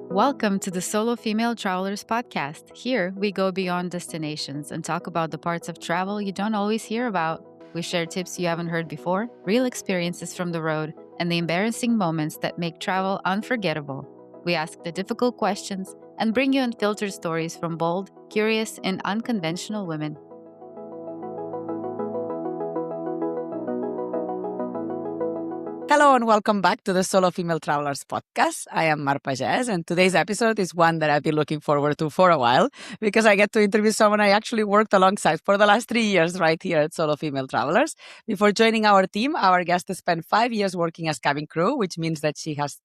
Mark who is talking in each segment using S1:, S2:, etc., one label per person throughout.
S1: Welcome to the Solo Female Travelers podcast. Here, we go beyond destinations and talk about the parts of travel you don't always hear about. We share tips you haven't heard before, real experiences from the road, and the embarrassing moments that make travel unforgettable. We ask the difficult questions and bring you unfiltered stories from bold, curious, and unconventional women.
S2: Hello and welcome back to the Solo Female Travelers podcast. I am Mar Pages, and today's episode is one that I've been looking forward to for a while because I get to interview someone I actually worked alongside for the last 3 years right here at Solo Female Travelers. Before joining our team, our guest has spent 5 years working as cabin crew, which means that she has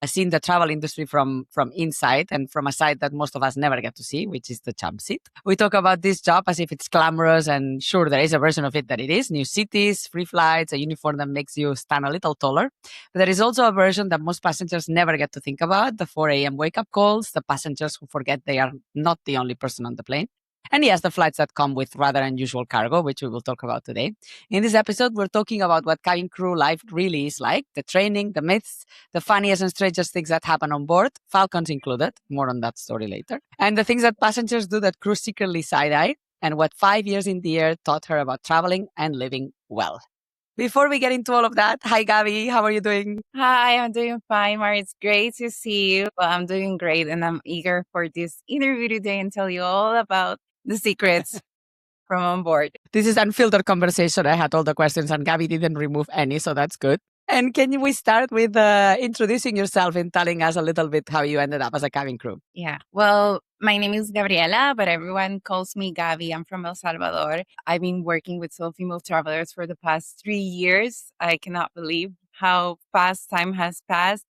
S2: seen the travel industry from inside and from a side that most of us never get to see, which is the jump seat. We talk about this job as if it's glamorous, and sure, there is a version of it that it is. New cities, free flights, a uniform that makes you stand a little taller. But there is also a version that most passengers never get to think about, the 4 a.m. wake-up calls, the passengers who forget they are not the only person on the plane. And yes, the flights that come with rather unusual cargo, which we will talk about today. In this episode, we're talking about what cabin crew life really is like, the training, the myths, the funniest and strangest things that happen on board, Falcons included. More on that story later. And the things that passengers do that crew secretly side-eye, and what 5 years in the air taught her about traveling and living well. Before we get into all of that, hi, Gaby. How are you doing?
S3: Hi, I'm doing fine, Mar. It's great to see you. Well, I'm doing great, and I'm eager for this interview today and tell you all about the secrets from on board.
S2: This is unfiltered conversation. I had all the questions and Gaby didn't remove any, so that's good. And can we start with introducing yourself and telling us a little bit how you ended up as a cabin crew?
S3: Yeah. Well, my name is Gabriela, but everyone calls me Gaby. I'm from El Salvador. I've been working with Solo Female Travelers for the past 3 years. I cannot believe how fast time has passed.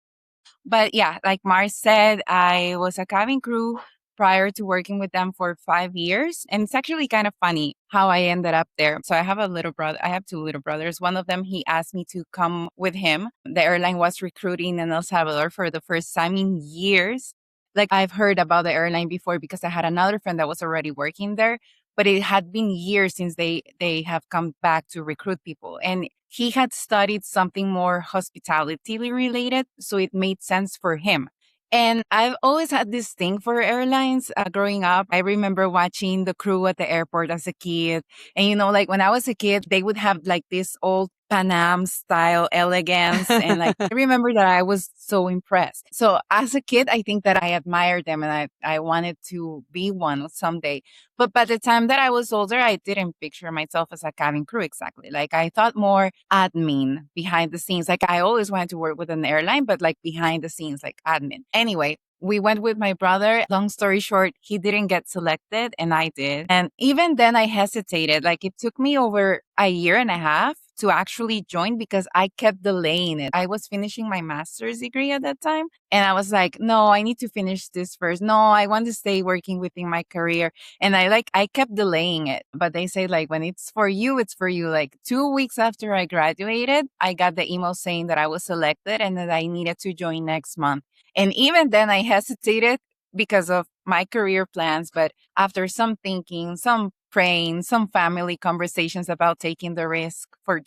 S3: But yeah, like Mar said, I was a cabin crew prior to working with them for 5 years. And it's actually kind of funny how I ended up there. So I have a little brother. I have 2 little brothers. One of them, he asked me to come with him. The airline was recruiting in El Salvador for the first time in years. Like, I've heard about the airline before because I had another friend that was already working there, but it had been years since they have come back to recruit people. And he had studied something more hospitality related, so it made sense for him. And I've always had this thing for airlines. Growing up, I remember watching the crew at the airport as a kid. And, like when I was a kid, they would have like this old Pan Am style elegance. And like, I remember that I was so impressed. So as a kid, I think that I admired them and I wanted to be one someday. But by the time that I was older, I didn't picture myself as a cabin crew exactly. Like, I thought more admin behind the scenes. Like, I always wanted to work with an airline, but like behind the scenes, like admin. Anyway, we went with my brother. Long story short, he didn't get selected and I did. And even then I hesitated. Like, it took me over a year and a half to actually join because I kept delaying it. I was finishing my master's degree at that time. And I was like, no, I need to finish this first. No, I want to stay working within my career. And I kept delaying it. But they say, like, when it's for you, it's for you. Like, 2 weeks after I graduated, I got the email saying that I was selected and that I needed to join next month. And even then I hesitated because of my career plans. But after some thinking, some praying, some family conversations about taking the risk for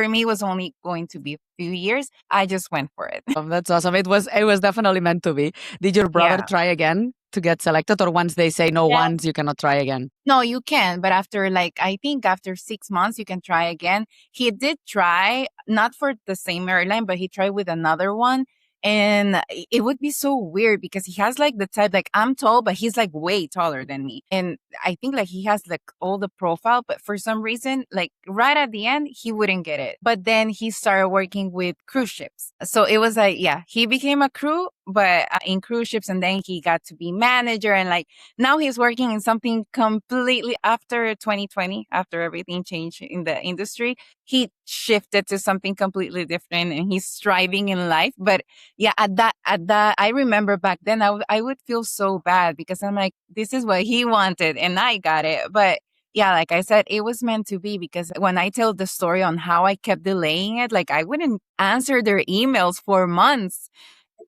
S3: me, it was only going to be a few years. I just went for it.
S2: That's awesome. It was definitely meant to be. Did your brother try again to get selected, or once they say no, once you cannot try again?
S3: No, you can. But I think after 6 months, you can try again. He did try, not for the same airline, but he tried with another one. And it would be so weird because he has like the type, like, I'm tall, but he's like way taller than me. And I think like he has like all the profile, but for some reason, like right at the end, he wouldn't get it. But then he started working with cruise ships. So it was like, yeah, he became a crew, but in cruise ships, and then he got to be manager. And like now he's working in something completely after 2020, after everything changed in the industry. He shifted to something completely different and he's striving in life. But yeah, at that, I remember back then I would feel so bad because I'm like, this is what he wanted and I got it. But yeah, like I said, it was meant to be because when I tell the story on how I kept delaying it, like I wouldn't answer their emails for months.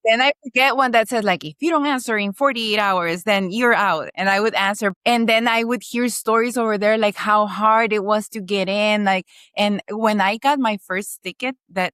S3: then I would get one that said like, if you don't answer in 48 hours, then you're out. And I would answer. And then I would hear stories over there, like how hard it was to get in. Like, and when I got my first ticket that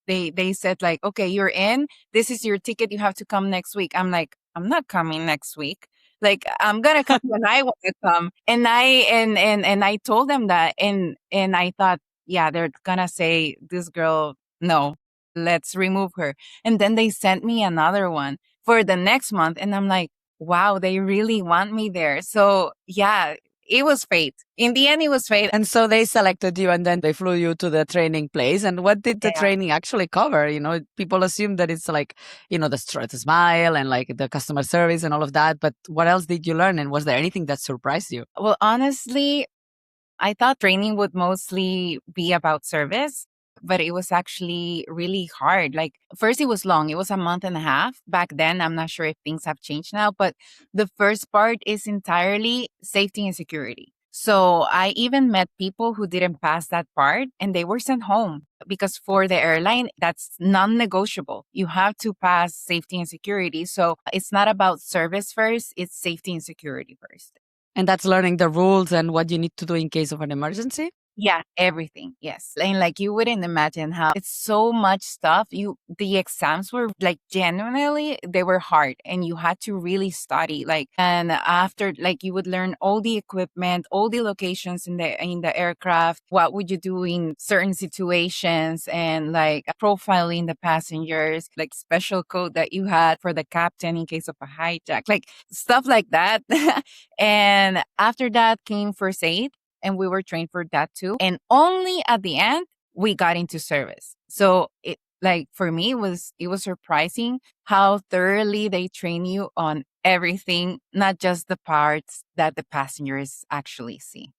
S3: they said like, okay, you're in, this is your ticket. You have to come next week. I'm like, I'm not coming next week. Like I'm gonna come when I want to come. And I told them that and I thought, yeah, they're gonna say this girl, no, let's remove her. And then they sent me another one for the next month. And I'm like, wow, they really want me there. So yeah, it was fate. In the end, it was fate.
S2: And so they selected you and then they flew you to the training place. And what did the
S3: Yeah.
S2: training actually cover? You know, people assume that it's like, you know, the smile and like the customer service and all of that. But what else did you learn? And was there anything that surprised you?
S3: Well, honestly, I thought training would mostly be about service, but it was actually really hard. Like, first, it was long, it was a month and a half. Back then, I'm not sure if things have changed now, but the first part is entirely safety and security. So I even met people who didn't pass that part and they were sent home because for the airline, that's non negotiable. You have to pass safety and security. So it's not about service first, it's safety and security first.
S2: And that's learning the rules and what you need to do in case of an emergency?
S3: Yeah, everything. Yes. And like you wouldn't imagine how it's so much stuff. The exams were like genuinely, they were hard and you had to really study. Like, and after like you would learn all the equipment, all the locations in the aircraft, what would you do in certain situations and like profiling the passengers, like special code that you had for the captain in case of a hijack, like stuff like that. And after that came first aid and we were trained for that too. And only at the end we got into service. So it like for me it was surprising how thoroughly they train you on everything, not just the parts that the passengers actually see.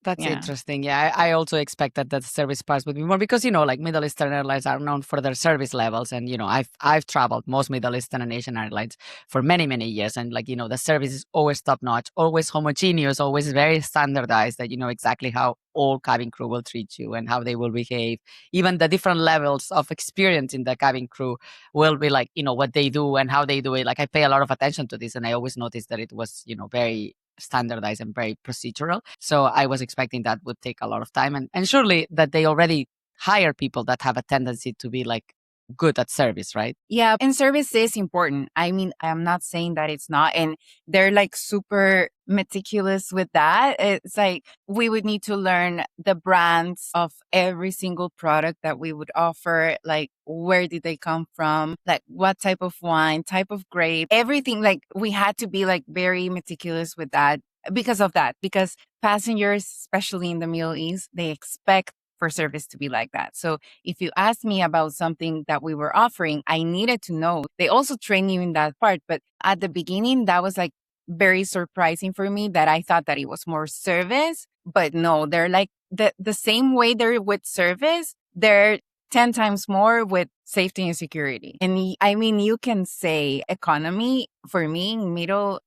S2: That's
S3: Yeah.
S2: interesting. Yeah, I also expected that the service parts would be more because you know, like Middle Eastern airlines are known for their service levels, and you know, I've traveled most Middle Eastern and Asian airlines for many years, and like you know, the service is always top notch, always homogeneous, always very standardized. That you know exactly how all cabin crew will treat you and how they will behave. Even the different levels of experience in the cabin crew will be like you know what they do and how they do it. Like I pay a lot of attention to this, and I always noticed that it was you know very standardized and very procedural. So I was expecting that would take a lot of time. And surely that they already hire people that have a tendency to be like good at service, right?
S3: Yeah, and service is important. I mean, I'm not saying that it's not. And they're like super meticulous with that. It's like we would need to learn the brands of every single product that we would offer. Like, where did they come from? Like, what type of wine, type of grape, everything. Like, we had to be like very meticulous with that because of that. Because passengers, especially in the Middle East, they expect for service to be like that. So if you ask me about something that we were offering, I needed to know. They also train you in that part. But at the beginning, that was like very surprising for me that I thought that it was more service. But no, they're like the same way they're with service, they're 10 times more with safety and security. And I mean, you can say economy for me, Middle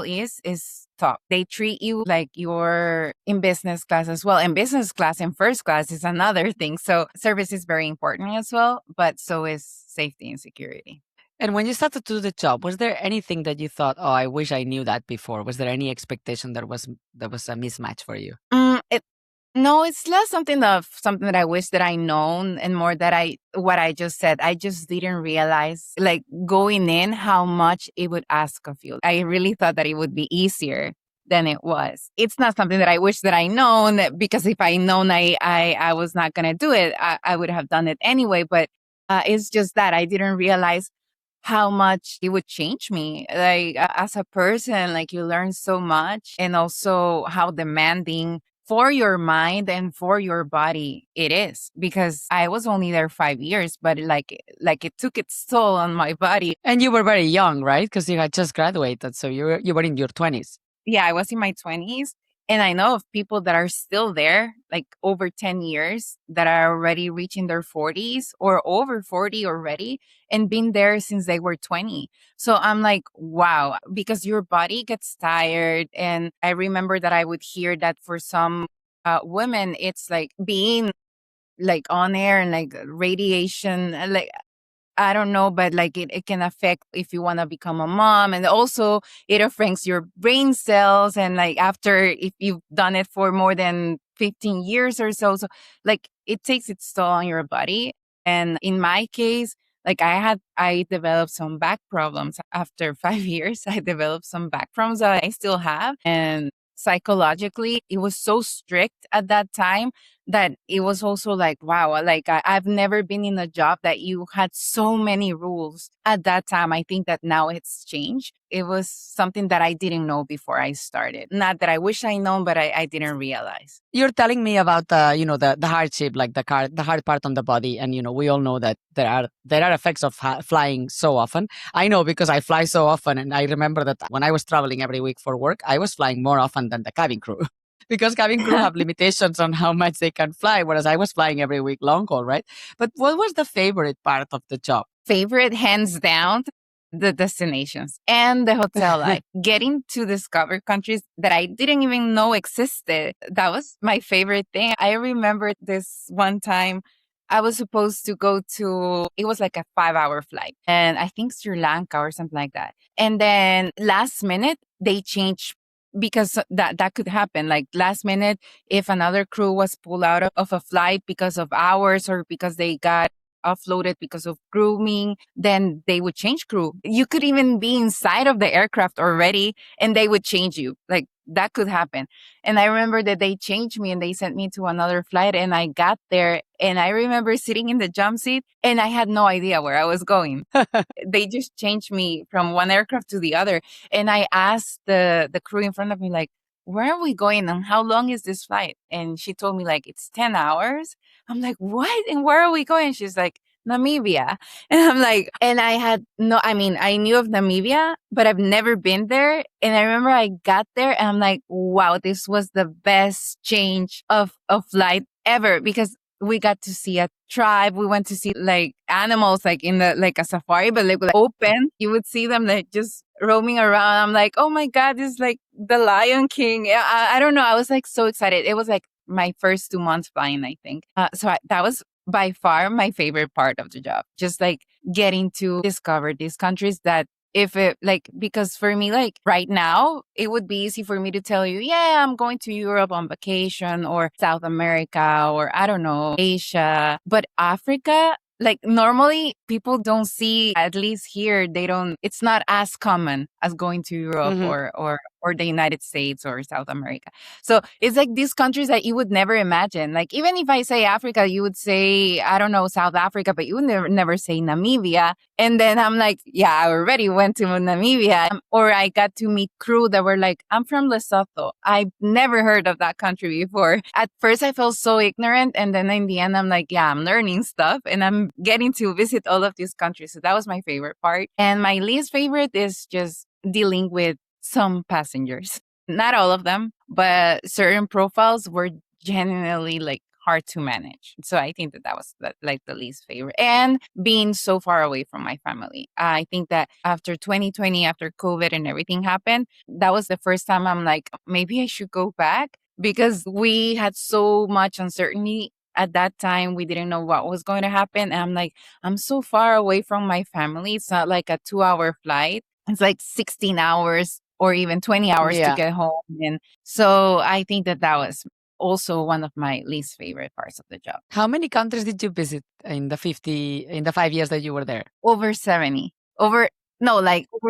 S3: East is top. They treat you like you're in business class as well. And business class and first class is another thing. So service is very important as well, but so is safety and security.
S2: And when you started to do the job, was there anything that you thought, oh, I wish I knew that before? Was there any expectation that was a mismatch for you?
S3: No, it's less something that I wish that I known and more that what I just said. I just didn't realize like going in how much it would ask of you. I really thought that it would be easier than it was. It's not something that I wish that I known because if I known I was not going to do it, I would have done it anyway. But it's just that I didn't realize how much it would change me like as a person. Like you learn so much and also how demanding for your mind and for your body it is, because I was only there 5 years, but like it took its toll on my body.
S2: And you were very young, right? Because you had just graduated, so you were in your 20s.
S3: Yeah, I was in my 20s. And I know of people that are still there, like over 10 years, that are already reaching their 40s or over 40 already and been there since they were 20. So I'm like, wow, because your body gets tired. And I remember that I would hear that for some women, it's like being like on air and like radiation, like I don't know, but like it can affect if you want to become a mom. And also it affects your brain cells. And like after, if you've done it for more than 15 years or so, so like it takes its toll on your body. And in my case, like I developed some back problems after 5 years. I developed some back problems that I still have. And psychologically, it was so strict at that time that it was also like, wow, like I've never been in a job that you had so many rules at that time. I think that now it's changed. It was something that I didn't know before I started. Not that I wish I known, but I didn't realize.
S2: You're telling me about the hardship, like the hard part on the body, and we all know that there are effects of flying so often. I know because I fly so often, and I remember that when I was traveling every week for work, I was flying more often than the cabin crew. Because cabin crew have limitations on how much they can fly, whereas I was flying every week long haul, right? But what was the favorite part of the job?
S3: Favorite, hands down, the destinations and the hotel life. Getting to discover countries that I didn't even know existed. That was my favorite thing. I remember this one time I was supposed to go to, it was like a 5-hour flight, and I think Sri Lanka or something like that. And then last minute, they changed because that could happen. Like last minute, if another crew was pulled out of a flight because of hours or because they got offloaded because of grooming, then they would change crew. You could even be inside of the aircraft already and they would change you. Like that could happen. And I remember that they changed me and they sent me to another flight, and I got there and I remember sitting in the jump seat and I had no idea where I was going. They just changed me from one aircraft to the other. And I asked the crew in front of me, like, where are we going and how long is this flight? And she told me like, it's 10 hours. I'm like, what? And where are we going? She's like, Namibia. And I'm like, and I had no, I mean, I knew of Namibia, but I've never been there. And I remember I got there and I'm like, wow, this was the best change of flight ever, because we got to see a tribe. We went to see like animals, like in the, like a safari, but like open. You would see them like just roaming around. I'm like, oh my God, this is like the Lion King. I don't know. I was like so excited. It was like my first 2 months flying, I think. That was by far my favorite part of the job. Just like getting to discover these countries that, if it like, because for me, like right now, it would be easy for me to tell you, yeah, I'm going to Europe on vacation or South America or I don't know, Asia. But Africa, like normally people don't see, at least here, they don't, it's not as common as going to Europe
S2: Mhm.
S3: or the United States or South America. So it's like these countries that you would never imagine. Like even if I say Africa, you would say, I don't know, South Africa, but you would never say Namibia. And then I'm like, yeah, I already went to Namibia. Or I got to meet crew that were like, I'm from Lesotho. I've never heard of that country before. At first, I felt so ignorant. And then in the end, I'm like, yeah, I'm learning stuff and I'm getting to visit all of these countries. So that was my favorite part. And my least favorite is just dealing with some passengers. Not all of them, but certain profiles were genuinely like hard to manage. So I think that was like the least favorite. And being so far away from my family. I think that after 2020, after COVID and everything happened, that was the first time I'm like, maybe I should go back, because we had so much uncertainty. At that time, we didn't know what was going to happen. And I'm like, I'm so far away from my family. It's not like a 2-hour flight. It's like 16 hours or even 20 hours to
S2: Yeah.
S3: get home. And so I think that was also one of my least favorite parts of the job.
S2: How many countries did you visit in the 5 years that you were there?
S3: Over 70. Over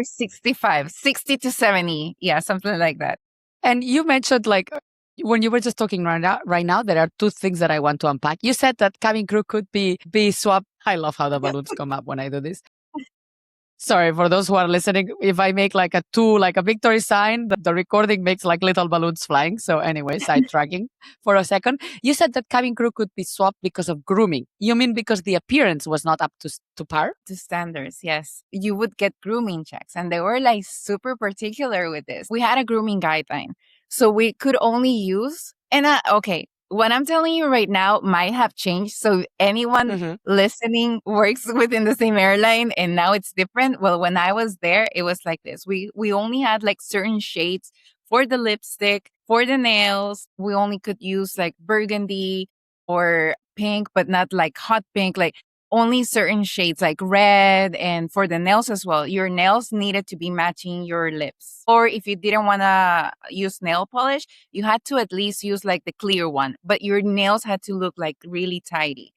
S3: 65, 60 to 70. Yeah, something like that.
S2: And you mentioned like when you were just talking right now, there are two things that I want to unpack. You said that cabin crew could be swapped. I love how the balloons come up when I do this. Sorry, for those who are listening, if I make like a victory sign, the recording makes like little balloons flying. So anyway, sidetracking for a second. You said that cabin crew could be swapped because of grooming. You mean because the appearance was not up to par?
S3: To standards, yes. You would get grooming checks, and they were like super particular with this. We had a grooming guideline. So we could only use, and okay, what I'm telling you right now might have changed. So anyone listening works within the same airline and now it's different. Well, when I was there, it was like this. We only had like certain shades for the lipstick, for the nails. We only could use like burgundy or pink, but not like hot pink. Like only certain shades like red, and for the nails as well. Your nails needed to be matching your lips. Or if you didn't want to use nail polish, you had to at least use like the clear one, but your nails had to look like really tidy.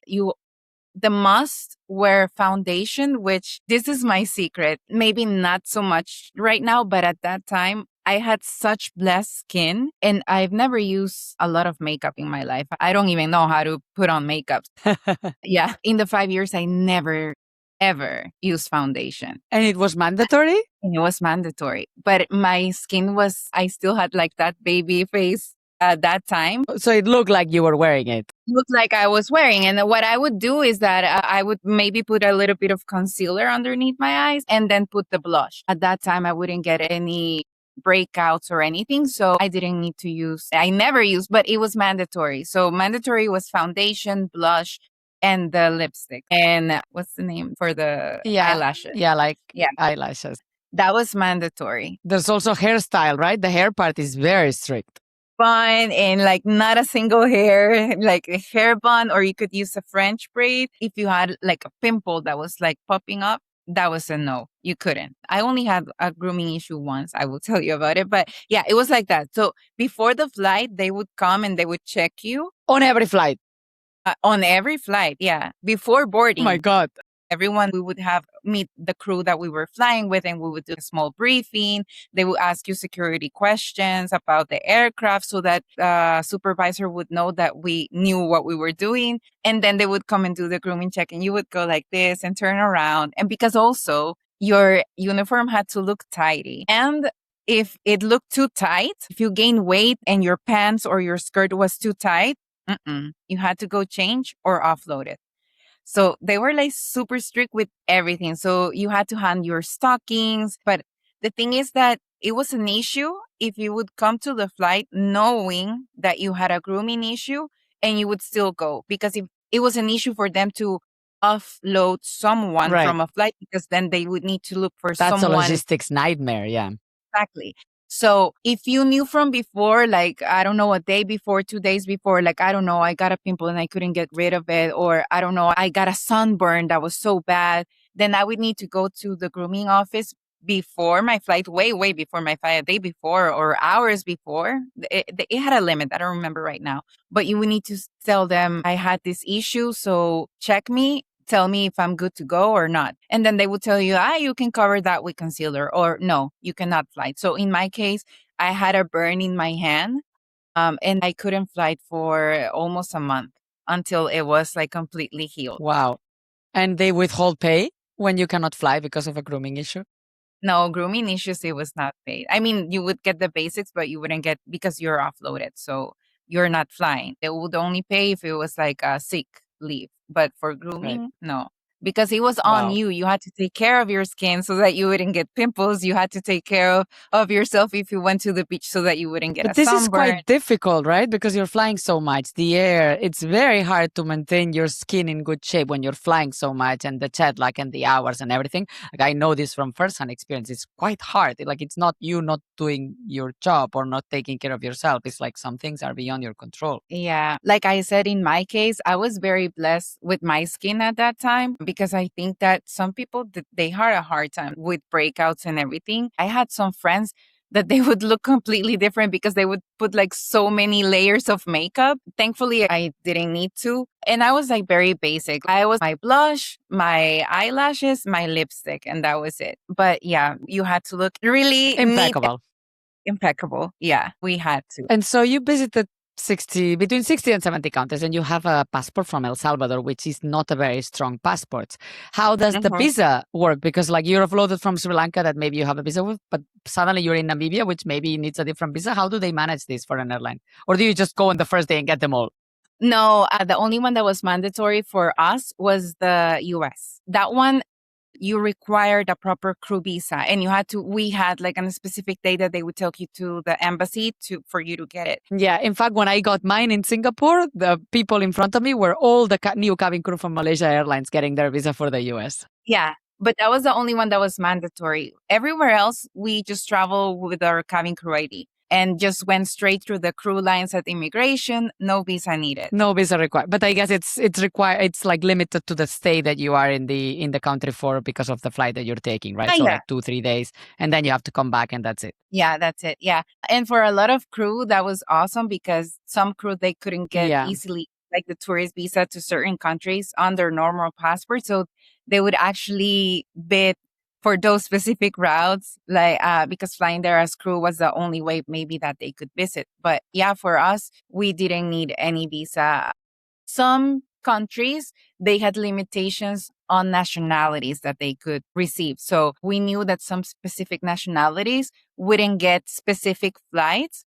S3: The must wear foundation, which this is my secret. Maybe not so much right now, but at that time, I had such blessed skin and I've never used a lot of makeup in my life. I don't even know how to put on makeup. Yeah. In the 5 years, I never, ever used foundation.
S2: And it was mandatory?
S3: And it was mandatory. But my skin was, I still had like that baby face at that time.
S2: So it looked like you were wearing it.
S3: Looked like I was wearing. And what I would do is that I would maybe put a little bit of concealer underneath my eyes and then put the blush. At that time, I wouldn't get any breakouts or anything. So I didn't need to use, I never used, but it was mandatory. So mandatory was foundation, blush, and the lipstick. And what's the name for the eyelashes?
S2: Yeah, like eyelashes.
S3: That was mandatory.
S2: There's also hairstyle, right? The hair part is very strict.
S3: Bun and like not a single hair, like a hair bun, or you could use a French braid. If you had like a pimple that was like popping up, that was a no. You couldn't. I only had a grooming issue once. I will tell you about it. But yeah, it was like that. So before the flight, they would come and they would check you.
S2: On every flight?
S3: On every flight, yeah. Before boarding.
S2: Oh my God.
S3: Everyone, we would have meet the crew that we were flying with and we would do a small briefing. They would ask you security questions about the aircraft so that supervisor would know that we knew what we were doing. And then they would come and do the grooming check and you would go like this and turn around. And because also your uniform had to look tidy. And if it looked too tight, if you gain weight and your pants or your skirt was too tight, you had to go change or offload it. So they were like super strict with everything. So you had to hand your stockings. But the thing is that it was an issue if you would come to the flight knowing that you had a grooming issue and you would still go. Because if it was an issue for them to offload someone from a flight, because then they would need to look for someone.
S2: That's a logistics nightmare, yeah.
S3: Exactly. So if you knew from before, like, I don't know, a day before, 2 days before, like, I don't know, I got a pimple and I couldn't get rid of it, or I don't know, I got a sunburn that was so bad, then I would need to go to the grooming office before my flight, way before my flight, a day before or hours before. It had a limit. I don't remember right now. But you would need to tell them, I had this issue, so check me. Tell me if I'm good to go or not. And then they would tell you, you can cover that with concealer, or no, you cannot fly. So in my case, I had a burn in my hand and I couldn't fly for almost a month until it was like completely healed.
S2: Wow. And they withhold pay when you cannot fly because of a grooming issue?
S3: No, grooming issues, it was not paid. I mean, you would get the basics, but you wouldn't get, because you're offloaded. So you're not flying. They would only pay if it was like a sick leave. But for grooming, no. Because it was on you. You had to take care of your skin so that you wouldn't get pimples. You had to take care of yourself if you went to the beach so that you wouldn't get a sunburn.
S2: This is quite difficult, right? Because you're flying so much. The air, it's very hard to maintain your skin in good shape when you're flying so much, and the jet lag and the hours and everything. Like, I know this from firsthand experience. It's quite hard. Like, it's not you not doing your job or not taking care of yourself. It's like some things are beyond your control.
S3: Yeah. Like I said, in my case, I was very blessed with my skin at that time, because I think that some people, they had a hard time with breakouts and everything. I had some friends that they would look completely different because they would put like so many layers of makeup. Thankfully, I didn't need to. And I was like very basic. I was my blush, my eyelashes, my lipstick, and that was it. But yeah, you had to look really
S2: impeccable.
S3: Impeccable. Yeah, we had to.
S2: And so you visited between 60 and 70 countries, and you have a passport from El Salvador, which is not a very strong passport. How does the visa work? Because like you're offloaded from Sri Lanka that maybe you have a visa with, but suddenly you're in Namibia, which maybe needs a different visa. How do they manage this for an airline? Or do you just go on the first day and get them all?
S3: No, the only one that was mandatory for us was the US. That one, you required a proper crew visa, and we had like on a specific day that they would take you to the embassy for you to get it.
S2: Yeah. In fact, when I got mine in Singapore, the people in front of me were all the new cabin crew from Malaysia Airlines getting their visa for the US.
S3: Yeah. But that was the only one that was mandatory. Everywhere else, we just travel with our cabin crew ID. and just went straight through the crew lines at immigration. No visa needed.
S2: No visa required, but I guess it's required. It's like limited to the stay that you are in the country for because of the flight that you're taking, right? So
S3: Yeah.
S2: like 2-3 days, and then you have to come back, and that's it.
S3: Yeah, that's it. Yeah. And for a lot of crew, that was awesome because some crew, they couldn't get easily like the tourist visa to certain countries on their normal passport. So they would actually bid for those specific routes, like because flying there as crew was the only way maybe that they could visit. But yeah, for us, we didn't need any visa. Some countries, they had limitations on nationalities that they could receive. So we knew that some specific nationalities wouldn't get specific flights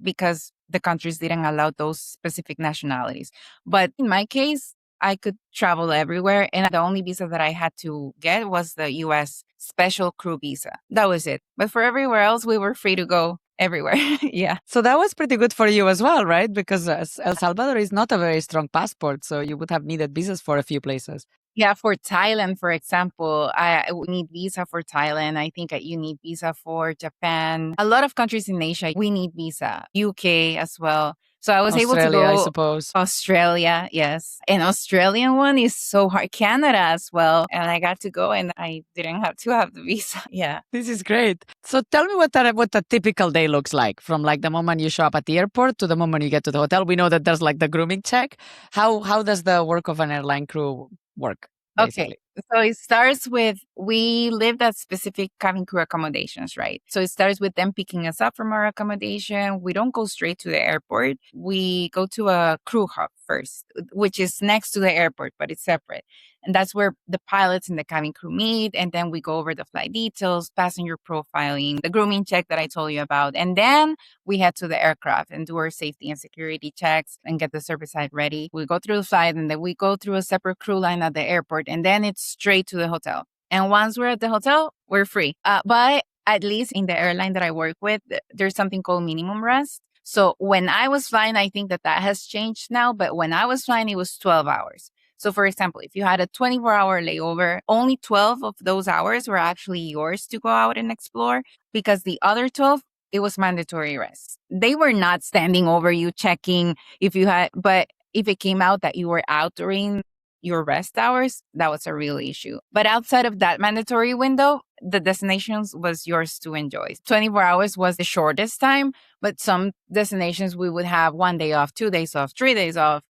S3: because the countries didn't allow those specific nationalities. But in my case, I could travel everywhere. And the only visa that I had to get was the US special crew visa. That was it. But for everywhere else, we were free to go everywhere. Yeah.
S2: So that was pretty good for you as well, right? Because El Salvador is not a very strong passport. So you would have needed visas for a few places.
S3: Yeah, for Thailand, for example, I would need visa for Thailand. I think you need visa for Japan. A lot of countries in Asia, we need visa. UK as well. So I was able to go.
S2: I suppose.
S3: Australia, yes. And Australian one is so hard. Canada as well. And I got to go and I didn't have to have the visa. Yeah.
S2: This is great. So tell me what a typical day looks like from like the moment you show up at the airport to the moment you get to the hotel. We know that there's like the grooming check. How does the work of an airline crew work? Basically?
S3: Okay. So it starts with, we lived at specific cabin crew accommodations, right? So it starts with them picking us up from our accommodation. We don't go straight to the airport. We go to a crew hub first, which is next to the airport, but it's separate. And that's where the pilots and the cabin crew meet. And then we go over the flight details, passenger profiling, the grooming check that I told you about. And then we head to the aircraft and do our safety and security checks and get the service side ready. We go through the flight and then we go through a separate crew line at the airport. And then it's straight to the hotel. And once we're at the hotel, we're free. But at least in the airline that I work with, there's something called minimum rest. So when I was flying, I think that has changed now. But when I was flying, it was 12 hours. So for example, if you had a 24-hour layover, only 12 of those hours were actually yours to go out and explore, because the other 12, it was mandatory rest. They were not standing over you checking if you had, but if it came out that you were out during your rest hours, that was a real issue. But outside of that mandatory window, the destinations was yours to enjoy. 24 hours was the shortest time, but some destinations we would have 1 day off, 2 days off, 3 days off.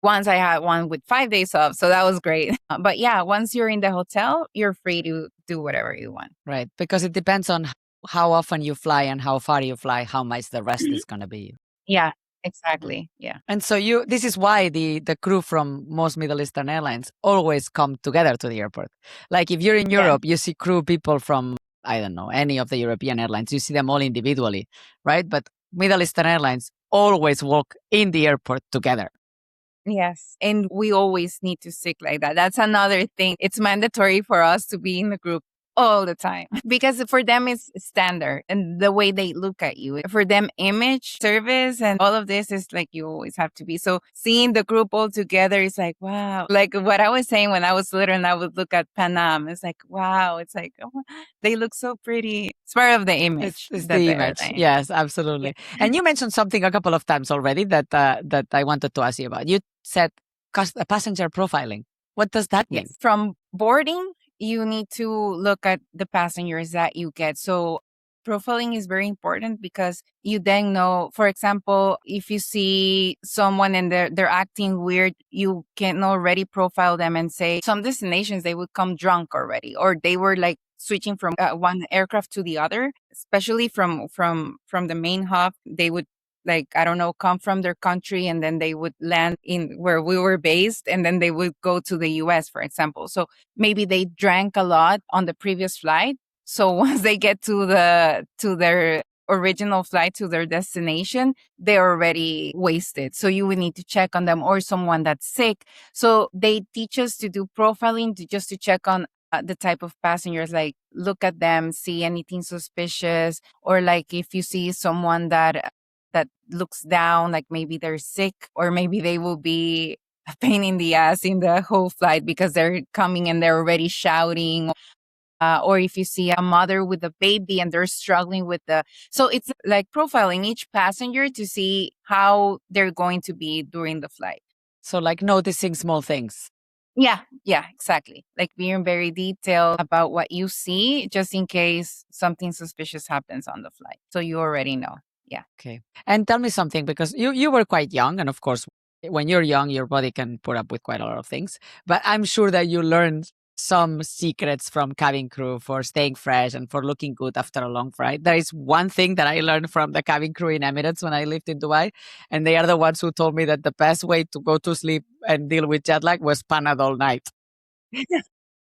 S3: Once I had one with 5 days off. So that was great. But yeah, once you're in the hotel, you're free to do whatever you want.
S2: Right. Because it depends on how often you fly and how far you fly, how much the rest is going to be.
S3: Yeah, exactly. Yeah.
S2: And so this is why the crew from most Middle Eastern airlines always come together to the airport. Like if you're in Europe, you see crew people from, I don't know, any of the European airlines. You see them all individually, right? But Middle Eastern airlines always walk in the airport together.
S3: Yes. And we always need to stick like that. That's another thing. It's mandatory for us to be in the group all the time because for them it's standard and the way they look at you. For them, image, service, and all of this is like you always have to be. So seeing the group all together is like, wow. Like what I was saying when I was little and I would look at Panam, it's like, wow. It's like, oh, they look so pretty. It's part of the image.
S2: It's the image. Yes, absolutely. Yeah. And you mentioned something a couple of times already that I wanted to ask you about. You said passenger profiling. What does that mean?
S3: Yes. From boarding, you need to look at the passengers that you get. So profiling is very important because you then know, for example, if you see someone and they're acting weird, you can already profile them and say some destinations, they would come drunk already, or they were like switching from one aircraft to the other, especially from the main hub. They would, like, I don't know, come from their country and then they would land in where we were based and then they would go to the US, for example. So maybe they drank a lot on the previous flight. So once they get to their original flight to their destination, they're already wasted. So you would need to check on them, or someone that's sick. So they teach us to do profiling just to check on the type of passengers, like look at them, see anything suspicious, or like if you see someone that looks down, like maybe they're sick, or maybe they will be a pain in the ass in the whole flight because they're coming and they're already shouting. or if you see a mother with a baby and they're struggling with so it's like profiling each passenger to see how they're going to be during the flight.
S2: So like noticing small things.
S3: Yeah, exactly. Like being very detailed about what you see, just in case something suspicious happens on the flight. So you already know. Yeah.
S2: Okay. And tell me something, because you were quite young. And of course, when you're young, your body can put up with quite a lot of things. But I'm sure that you learned some secrets from cabin crew for staying fresh and for looking good after a long flight. There is one thing that I learned from the cabin crew in Emirates when I lived in Dubai. And they are the ones who told me that the best way to go to sleep and deal with jet lag was Panadol night.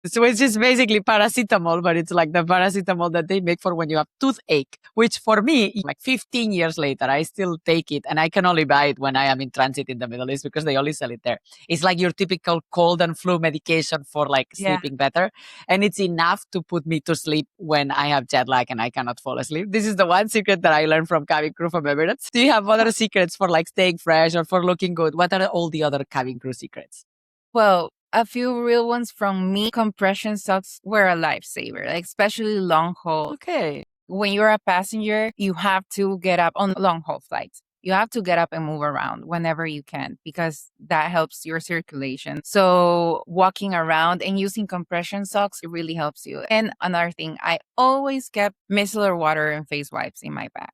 S2: So it's just basically paracetamol, but it's like the paracetamol that they make for when you have toothache, which for me, like 15 years later, I still take it, and I can only buy it when I am in transit in the Middle East because they only sell it there. It's like your typical cold and flu medication for like
S3: Yeah.
S2: sleeping better. And it's enough to put me to sleep when I have jet lag and I cannot fall asleep. This is the one secret that I learned from cabin crew from Emirates. Do you have other secrets for like staying fresh or for looking good? What are all the other cabin crew secrets?
S3: Well, a few real ones from me. Compression socks were a lifesaver, like especially long haul.
S2: Okay.
S3: When you're a passenger, you have to get up on long haul flights. You have to get up and move around whenever you can because that helps your circulation. So walking around and using compression socks, it really helps you. And another thing, I always kept micellar water and face wipes in my bag.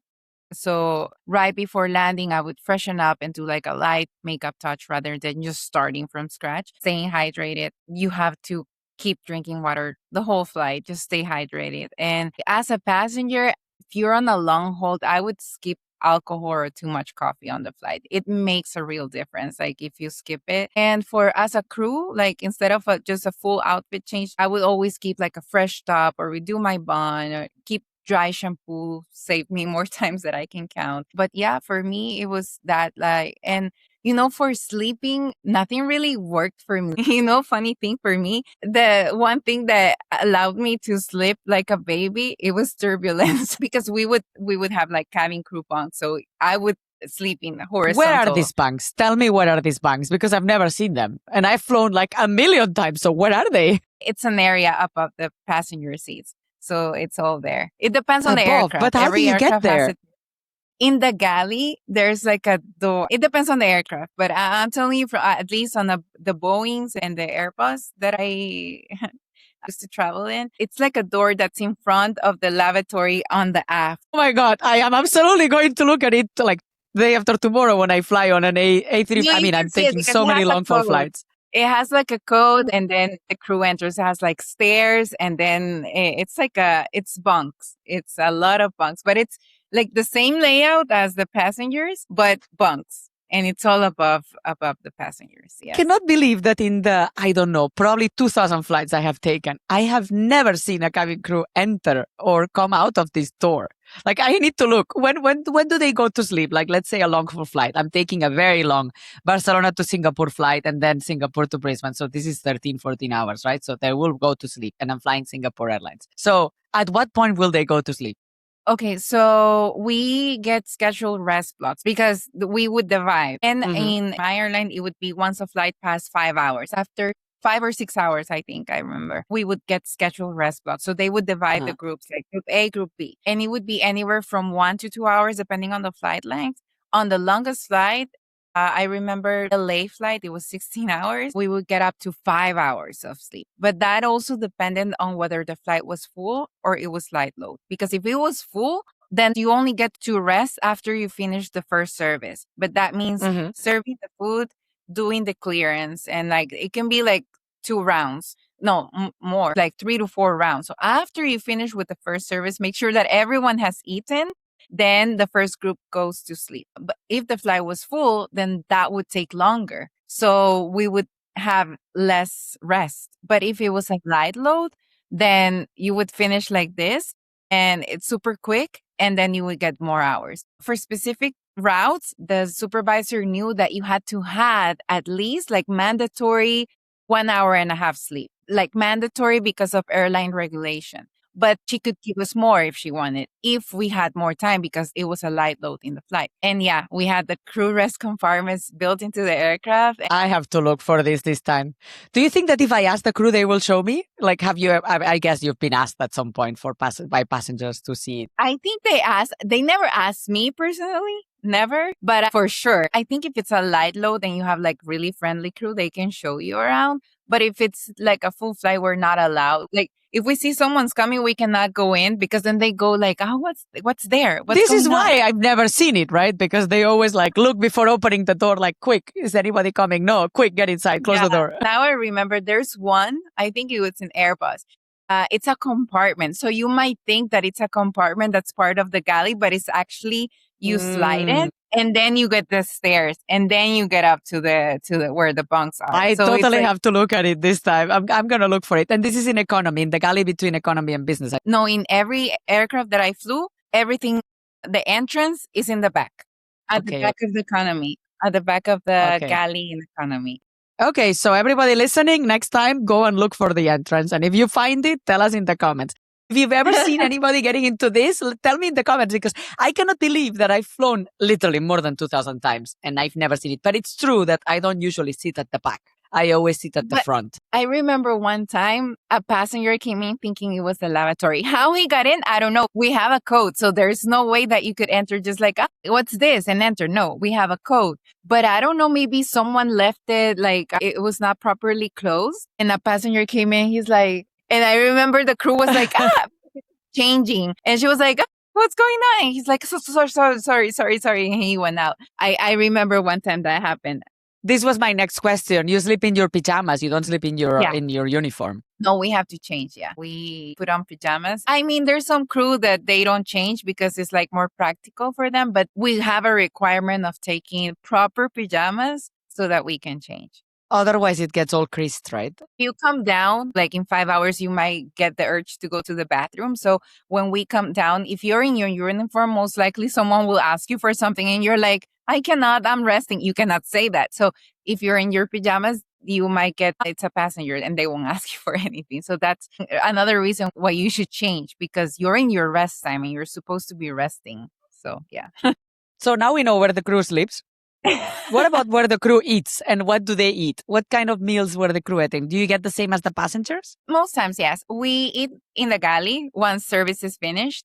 S3: So right before landing, I would freshen up and do like a light makeup touch rather than just starting from scratch. Staying hydrated, you have to keep drinking water the whole flight. Just stay hydrated. And as a passenger, if you're on a long hold, I would skip alcohol or too much coffee on the flight. It makes a real difference, like if you skip it. And for as a crew, like instead of just a full outfit change, I would always keep like a fresh top or redo my bun or keep dry shampoo, save me more times that I can count. But yeah, for me, it was that like, and for sleeping, nothing really worked for me. Funny thing for me, the one thing that allowed me to sleep like a baby, it was turbulence because we would have like cabin crew bunks. So I would sleep in the
S2: Where are
S3: horizontal.
S2: these bunks? Tell me, where are these bunks? Because I've never seen them. And I've flown like a million times. So where are they?
S3: It's an area above the passenger seats. So it's all there. It depends on the
S2: Above,
S3: aircraft.
S2: but how do you get
S3: Aircraft
S2: there?
S3: in the galley, there's like a door. It depends on the aircraft, but I'm telling you, at least on the Boeings and the Airbus that I used to travel in, it's like a door that's in front of the lavatory on the aft.
S2: Oh my God, I am absolutely going to look at it like day after tomorrow when I fly on an A3.
S3: You
S2: I mean,
S3: can
S2: I'm
S3: see it
S2: taking
S3: because
S2: so
S3: it
S2: many
S3: has a
S2: long haul
S3: code.
S2: flights.
S3: It has like a code, and then the crew enters. It has like stairs, and then it's bunks. It's a lot of bunks, but it's like the same layout as the passengers, but bunks. And it's all above the passengers. Yes.
S2: Cannot believe that in the, I don't know, probably 2,000 flights I have taken, I have never seen a cabin crew enter or come out of this door. Like, I need to look. When do they go to sleep? Like, let's say a long haul flight. I'm taking a very long Barcelona to Singapore flight and then Singapore to Brisbane. So this is 13, 14 hours, right? So they will go to sleep, and I'm flying Singapore Airlines. So at what point will they go to sleep?
S3: Okay, so we get scheduled rest blocks because we would divide. And in my airline, it would be once a flight passed 5 hours. After 5 or 6 hours, I think I remember, we would get scheduled rest blocks. So they would divide the groups, like group A, group B. And it would be anywhere from 1 to 2 hours, depending on the flight length. On the longest flight, I remember the late flight, it was 16 hours. We would get up to 5 hours of sleep. But that also depended on whether the flight was full or it was light load. Because if it was full, then you only get to rest after you finish the first service. But that means serving the food, doing the clearance, and like it can be like 2 rounds. No, more, like 3 to 4 rounds. So after you finish with the first service, make sure that everyone has eaten. Then the first group goes to sleep. But if the flight was full, then that would take longer. So we would have less rest. But if it was a light load, then you would finish like this and it's super quick, and then you would get more hours. For specific routes, the supervisor knew that you had to have at least like mandatory 1 hour and a half sleep, like mandatory because of airline regulation. but she could give us more if she wanted, if we had more time, because it was a light load in the flight. And yeah, we had the crew rest compartments built into the aircraft.
S2: I have to look for this time. Do you think that if I ask the crew, they will show me? Like, have you? I guess you've been asked at some point by passengers to see it.
S3: I think they never asked me personally. Never, but for sure. I think if it's a light load and you have like really friendly crew, they can show you around. But if it's like a full flight, we're not allowed. Like if we see someone's coming, we cannot go in, because then they go like, oh, what's there?
S2: This is why I've never seen it, right? Because they always like look before opening the door, like, quick, is anybody coming? No, quick, get inside, close the door.
S3: Now I remember there's one, I think it was an Airbus. It's a compartment. So you might think that it's a compartment that's part of the galley, but it's actually you slide it and then you get the stairs and then you get up to the where the bunks are.
S2: I totally have to look at it this time. I'm going to look for it. And this is in economy, in the galley between economy and business.
S3: No, in every aircraft that I flew, everything, the entrance is in the back, at the back of the economy, at the back of the galley in economy.
S2: Okay, so everybody listening, next time, go and look for the entrance. And if you find it, tell us in the comments. If you've ever seen anybody getting into this, tell me in the comments, because I cannot believe that I've flown literally more than 2,000 times and I've never seen it. But it's true that I don't usually sit at the back. I always sit at the front.
S3: I remember one time a passenger came in thinking it was the lavatory. How he got in, I don't know. We have a code, so there's no way that you could enter just like, what's this? And enter. No, we have a code. But I don't know, maybe someone left it, like it was not properly closed. And a passenger came in, he's like, and I remember the crew was like, changing. And she was like, what's going on? And he's like, sorry. And he went out. I remember one time that happened.
S2: This was my next question. You sleep in your pajamas. You don't sleep in your uniform.
S3: No, we have to change. Yeah. We put on pajamas. I mean, there's some crew that they don't change because it's like more practical for them, but we have a requirement of taking proper pajamas so that we can change.
S2: Otherwise, it gets all creased, right?
S3: You come down, like in 5 hours, you might get the urge to go to the bathroom. So when we come down, if you're in your uniform, most likely someone will ask you for something and you're like, I cannot, I'm resting. You cannot say that. So if you're in your pajamas, you might get, it's a passenger and they won't ask you for anything. So that's another reason why you should change, because you're in your rest time and you're supposed to be resting. So yeah.
S2: So now we know where the crew sleeps. What about where the crew eats and what do they eat? What kind of meals were the crew eating? Do you get the same as the passengers?
S3: Most times, yes. We eat in the galley once service is finished.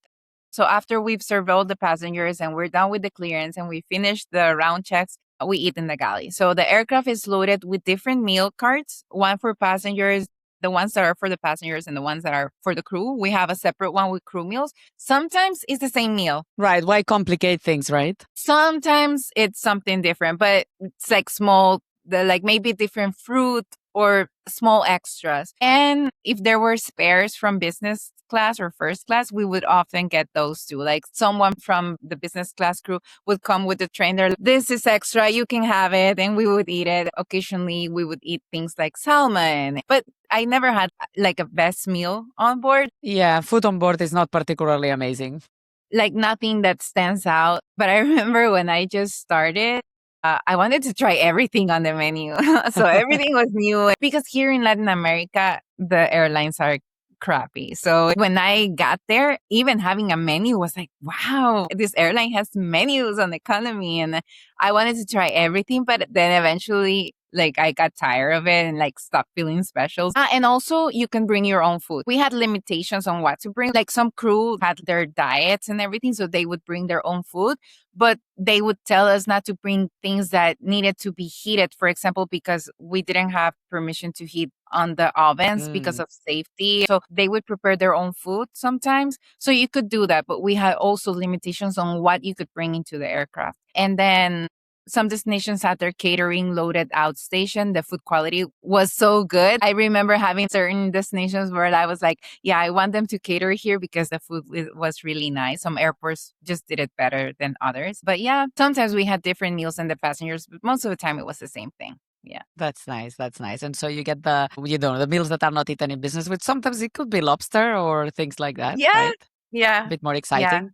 S3: So after we've served all the passengers and we're done with the clearance and we finish the round checks, we eat in the galley. So the aircraft is loaded with different meal carts, one for passengers, the ones that are for the passengers and the ones that are for the crew. We have a separate one with crew meals. Sometimes it's the same meal.
S2: Right. Why complicate things, right?
S3: Sometimes it's something different, but it's like small, like maybe different fruit or small extras. And if there were spares from business class or first class, we would often get those too. Like someone from the business class crew would come with the trainer. This is extra, you can have it. And we would eat it. Occasionally we would eat things like salmon, but I never had like a best meal on board.
S2: Yeah, food on board is not particularly amazing.
S3: Like nothing that stands out. But I remember when I just started, I wanted to try everything on the menu. So everything was new, because here in Latin America, the airlines are crappy. So when I got there, even having a menu was like, wow, this airline has menus on economy. And I wanted to try everything, but then eventually, like, I got tired of it and like stopped feeling special. And also you can bring your own food. We had limitations on what to bring. Like some crew had their diets and everything, so they would bring their own food, but they would tell us not to bring things that needed to be heated, for example, because we didn't have permission to heat on the ovens because of safety. So they would prepare their own food sometimes. So you could do that, but we had also limitations on what you could bring into the aircraft. And then some destinations had their catering loaded outstation. The food quality was so good. I remember having certain destinations where I was like, yeah, I want them to cater here because the food was really nice. Some airports just did it better than others. But yeah, sometimes we had different meals than the passengers, but most of the time it was the same thing. Yeah.
S2: That's nice. That's nice. And so you get the meals that are not eaten in business, which sometimes it could be lobster or things like that.
S3: Yeah.
S2: Right?
S3: Yeah.
S2: A bit more exciting.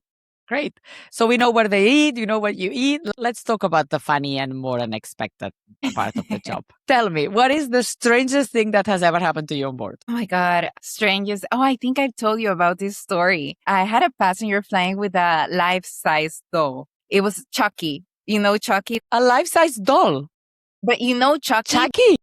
S2: Great. So we know where they eat, you know what you eat. Let's talk about the funny and more unexpected part of the job. Tell me, what is the strangest thing that has ever happened to you on board?
S3: Oh my God. Strangest. Oh, I think I've told you about this story. I had a passenger flying with a life-size doll. It was Chucky. You know Chucky?
S2: A life-size doll.
S3: But you know Chucky?
S2: Chucky?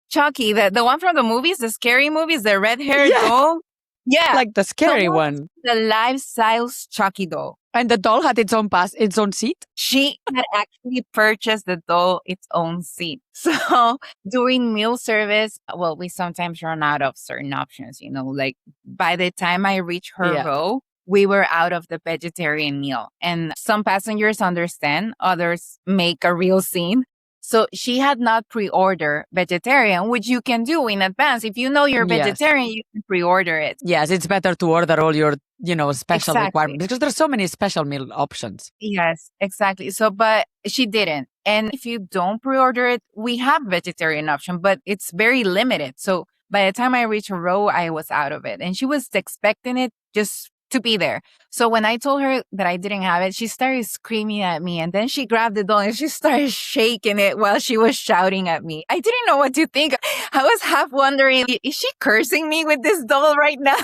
S3: Chucky, the one from the movies, the scary movies, the red-haired doll. Yeah.
S2: Like the scary one.
S3: The life-size Chucky doll.
S2: And the doll had its own seat?
S3: She had actually purchased the doll its own seat. So during meal service, well, we sometimes run out of certain options, like by the time I reached her row, we were out of the vegetarian meal. And some passengers understand, others make a real scene. So she had not pre-ordered vegetarian, which you can do in advance. If you know you're vegetarian, you can pre-order it.
S2: Yes, it's better to order all your, special requirements because there's so many special meal options.
S3: Yes, exactly. So, but she didn't. And if you don't pre-order it, we have vegetarian option, but it's very limited. So by the time I reached her row, I was out of it. And she was expecting it just to be there. So when I told her that I didn't have it, she started screaming at me. And then she grabbed the doll and she started shaking it while she was shouting at me. I didn't know what to think. I was half wondering, is she cursing me with this doll right now?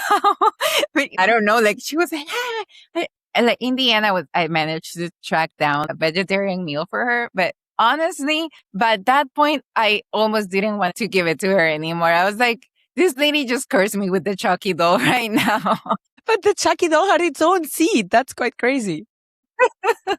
S3: But I don't know. Like she was like, ah. And like in the end, I managed to track down a vegetarian meal for her. But honestly, by that point, I almost didn't want to give it to her anymore. I was like, this lady just cursed me with the Chucky doll right now.
S2: But the Chucky doll had its own seat. That's quite crazy.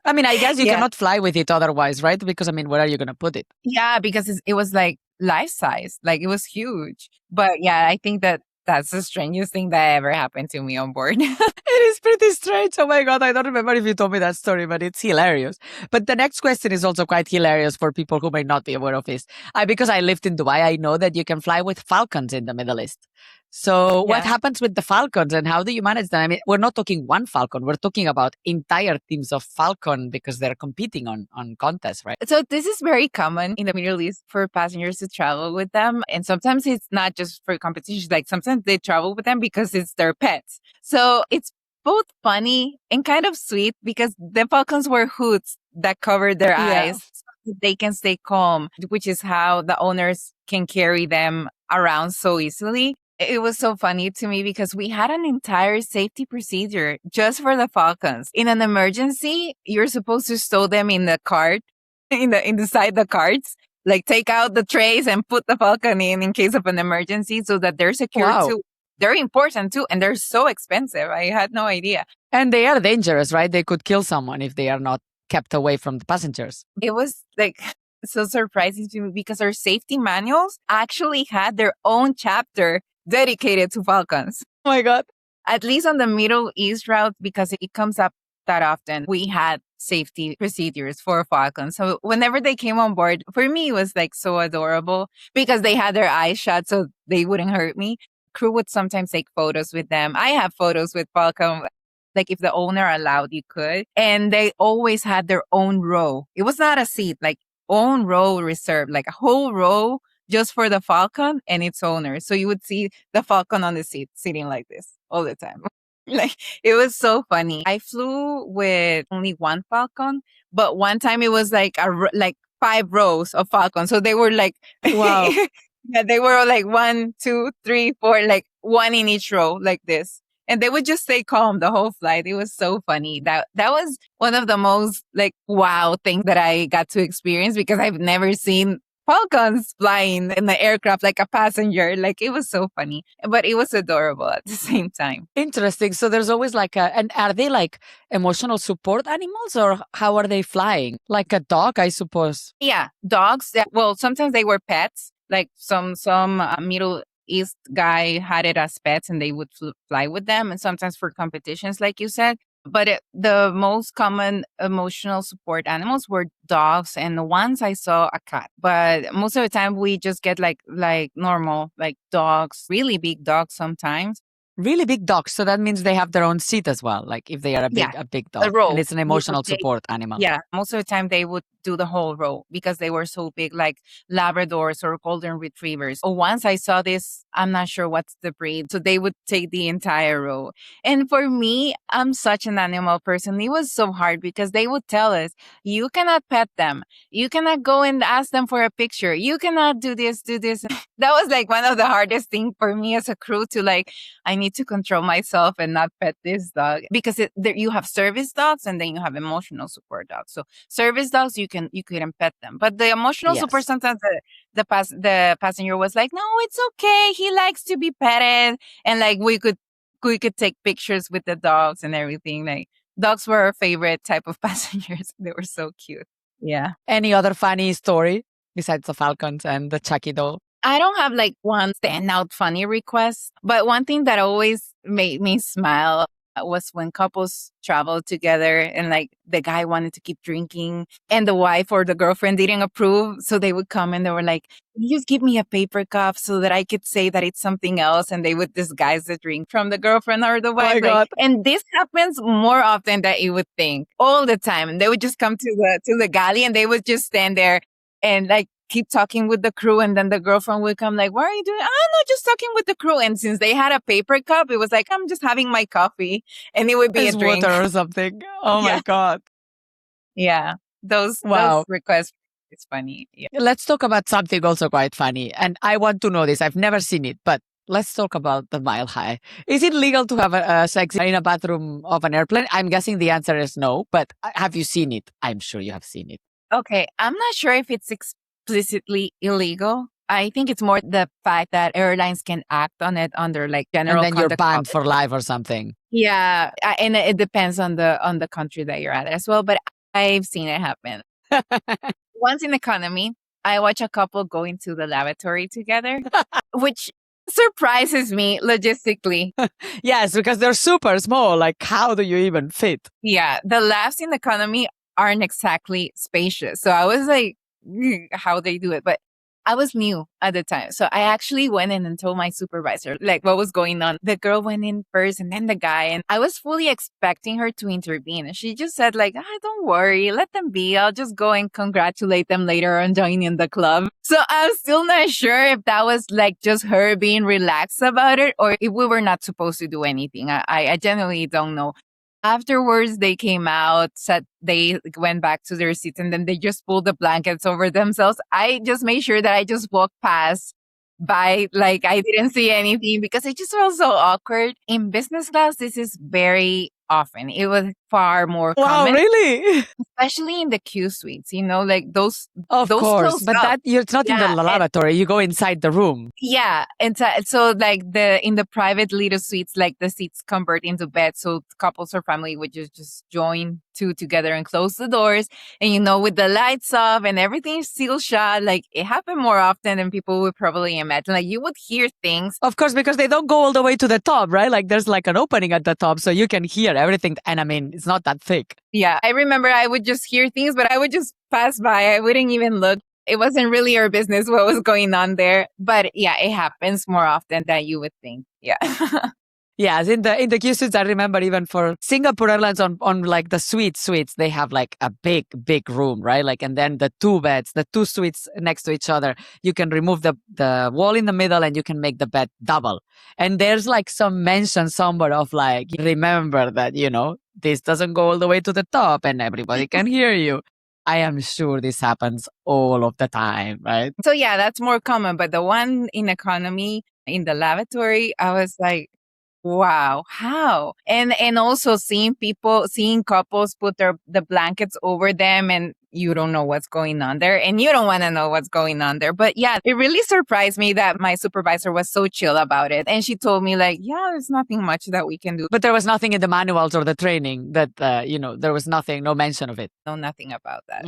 S2: I mean, I guess you cannot fly with it otherwise, right? Because, where are you going to put it?
S3: Yeah, because it was like life size. Like it was huge. But yeah, I think that's the strangest thing that ever happened to me on board.
S2: It is pretty strange. Oh my God. I don't remember if you told me that story, but it's hilarious. But the next question is also quite hilarious for people who may not be aware of this. Because I lived in Dubai, I know that you can fly with falcons in the Middle East. So what happens with the falcons and how do you manage them? We're not talking one falcon. We're talking about entire teams of falcon because they're competing on contests, right?
S3: So this is very common in the Middle East for passengers to travel with them. And sometimes it's not just for competitions. Like sometimes they travel with them because it's their pets. So it's both funny and kind of sweet because the falcons wear hoods that cover their eyes so they can stay calm, which is how the owners can carry them around so easily. It was so funny to me because we had an entire safety procedure just for the falcons. In an emergency, you're supposed to stow them in the cart, inside the carts, like take out the trays and put the falcon in case of an emergency so that they're secure too. They're important too, and they're so expensive. I had no idea.
S2: And they are dangerous, right? They could kill someone if they are not kept away from the passengers.
S3: It was like so surprising to me because our safety manuals actually had their own chapter dedicated to falcons.
S2: Oh my God.
S3: At least on the Middle East route, because it comes up that often, we had safety procedures for falcons. So whenever they came on board, for me, it was like so adorable because they had their eyes shut so they wouldn't hurt me. Crew would sometimes take photos with them. I have photos with falcon. Like if the owner allowed, you could. And they always had their own row. It was not a seat, like own row reserved, like a whole row just for the falcon and its owner. So you would see the falcon on the seat sitting like this all the time. Like it was so funny. I flew with only one falcon, but one time it was like like 5 rows of falcons. So they were like,
S2: wow.
S3: Yeah, they were like 1, 2, 3, 4, like one in each row like this. And they would just stay calm the whole flight. It was so funny. That was one of the most like wow things that I got to experience because I've never seen falcons flying in the aircraft like a passenger. Like it was so funny, but it was adorable at the same time.
S2: Interesting. So there's always like and are they like emotional support animals or how are they flying? Like a dog, I suppose.
S3: Yeah, dogs. Well, sometimes they were pets. Like some Middle East guy had it as pets and they would fly with them. And sometimes for competitions, like you said. But the most common emotional support animals were dogs, and once I saw a cat. But most of the time, we just get like normal, like dogs, really big dogs sometimes.
S2: Really big dogs. So that means they have their own seat as well. Like if they are a big dog,
S3: a row.
S2: and it's an emotional support animal.
S3: Yeah, most of the time they would do the whole row because they were so big, like Labradors or Golden Retrievers. Or once I saw this, I'm not sure what's the breed. So they would take the entire row. And for me, I'm such an animal person. It was so hard because they would tell us, you cannot pet them. You cannot go and ask them for a picture. You cannot do this, do this. That was like one of the hardest things for me as a crew to like, I need to control myself and not pet this dog because you have service dogs and then you have emotional support dogs. So service dogs, you can pet them, but the emotional support,
S2: Yes.
S3: sometimes the passenger was like, no, it's okay. He likes to be petted. And like, we could take pictures with the dogs and everything. Like dogs were our favorite type of passengers. They were so cute. Yeah.
S2: Any other funny story besides the falcons and the Chucky doll?
S3: I don't have like one standout funny request, but one thing that always made me smile was when couples traveled together and like the guy wanted to keep drinking and the wife or the girlfriend didn't approve. So they would come and they were like, "Can you just give me a paper cup so that I could say that it's something else." And they would disguise the drink from the girlfriend or the wife.
S2: My God.
S3: And this happens more often than you would think, all the time. And they would just come to the galley and they would just stand there and like keep talking with the crew, and then the girlfriend would come like, "What are you doing?" "Oh, no, just talking with the crew." And since they had a paper cup, it was like, "I'm just having my coffee," and it would be a
S2: It's
S3: drink.
S2: water or something. Oh my
S3: Yeah.
S2: God.
S3: Yeah, those
S2: Wow.
S3: requests, it's funny. Yeah.
S2: Let's talk about something also quite funny. And I want to know this. I've never seen it, but let's talk about the Mile High. Is it legal to have a sex in a bathroom of an airplane? I'm guessing the answer is no, but have you seen it? I'm sure you have seen it.
S3: Okay, I'm not sure if it's explicitly illegal. I think it's more the fact that airlines can act on it under like general
S2: And then you're
S3: conduct
S2: banned
S3: policy.
S2: for life or something.
S3: Yeah, and it depends on the country that you're at as well. But I've seen it happen. Once in economy, I watch a couple go into the lavatory together, which surprises me logistically.
S2: Yes, because they're super small. Like, how do you even fit?
S3: Yeah, the laughs in economy aren't exactly spacious. So I was like, how they do it. But I was new at the time. So I actually went in and told my supervisor, like, what was going on. The girl went in first and then the guy. And I was fully expecting her to intervene. And she just said, like, don't worry, let them be. I'll just go and congratulate them later on joining the club. So I'm still not sure if that was like just her being relaxed about it or if we were not supposed to do anything. I genuinely don't know. Afterwards, they came out, said they went back to their seats, and then they just pulled the blankets over themselves. I just made sure that I just walked past by, like I didn't see anything because it just felt so awkward. In business class, this is very often. It was far more
S2: Wow,
S3: common,
S2: really?
S3: especially in the Q suites, like those
S2: Of course.
S3: closed
S2: But
S3: up.
S2: it's not in the
S3: Yeah,
S2: lavatory. You go inside the room.
S3: Yeah, and so like in the private little suites, like the seats convert into beds, so couples or family would just join two together and close the doors, and with the lights off and everything still shut. Like it happened more often than people would probably imagine. Like you would hear things.
S2: Of course, because they don't go all the way to the top, right? Like there's like an opening at the top, so you can hear everything. And I mean, it's not that thick.
S3: Yeah, I remember I would just hear things, but I would just pass by. I wouldn't even look. It wasn't really our business what was going on there. But yeah, it happens more often than you would think. Yeah.
S2: Yes, in the Q suites, I remember even for Singapore Airlines on like the suites, they have like a big room, right? Like, and then the two beds, the two suites next to each other, you can remove the wall in the middle and you can make the bed double. And there's like some mention somewhere of like, remember that, this doesn't go all the way to the top and everybody can hear you. I am sure this happens all of the time, right?
S3: So yeah, that's more common. But the one in economy, in the lavatory, I was like, wow, how? And also seeing couples put the blankets over them and you don't know what's going on there and you don't want to know what's going on there. But yeah, it really surprised me that my supervisor was so chill about it. And she told me like, yeah, there's nothing much that we can do.
S2: But there was nothing in the manuals or the training that, there was nothing, no mention of it.
S3: No, nothing about that.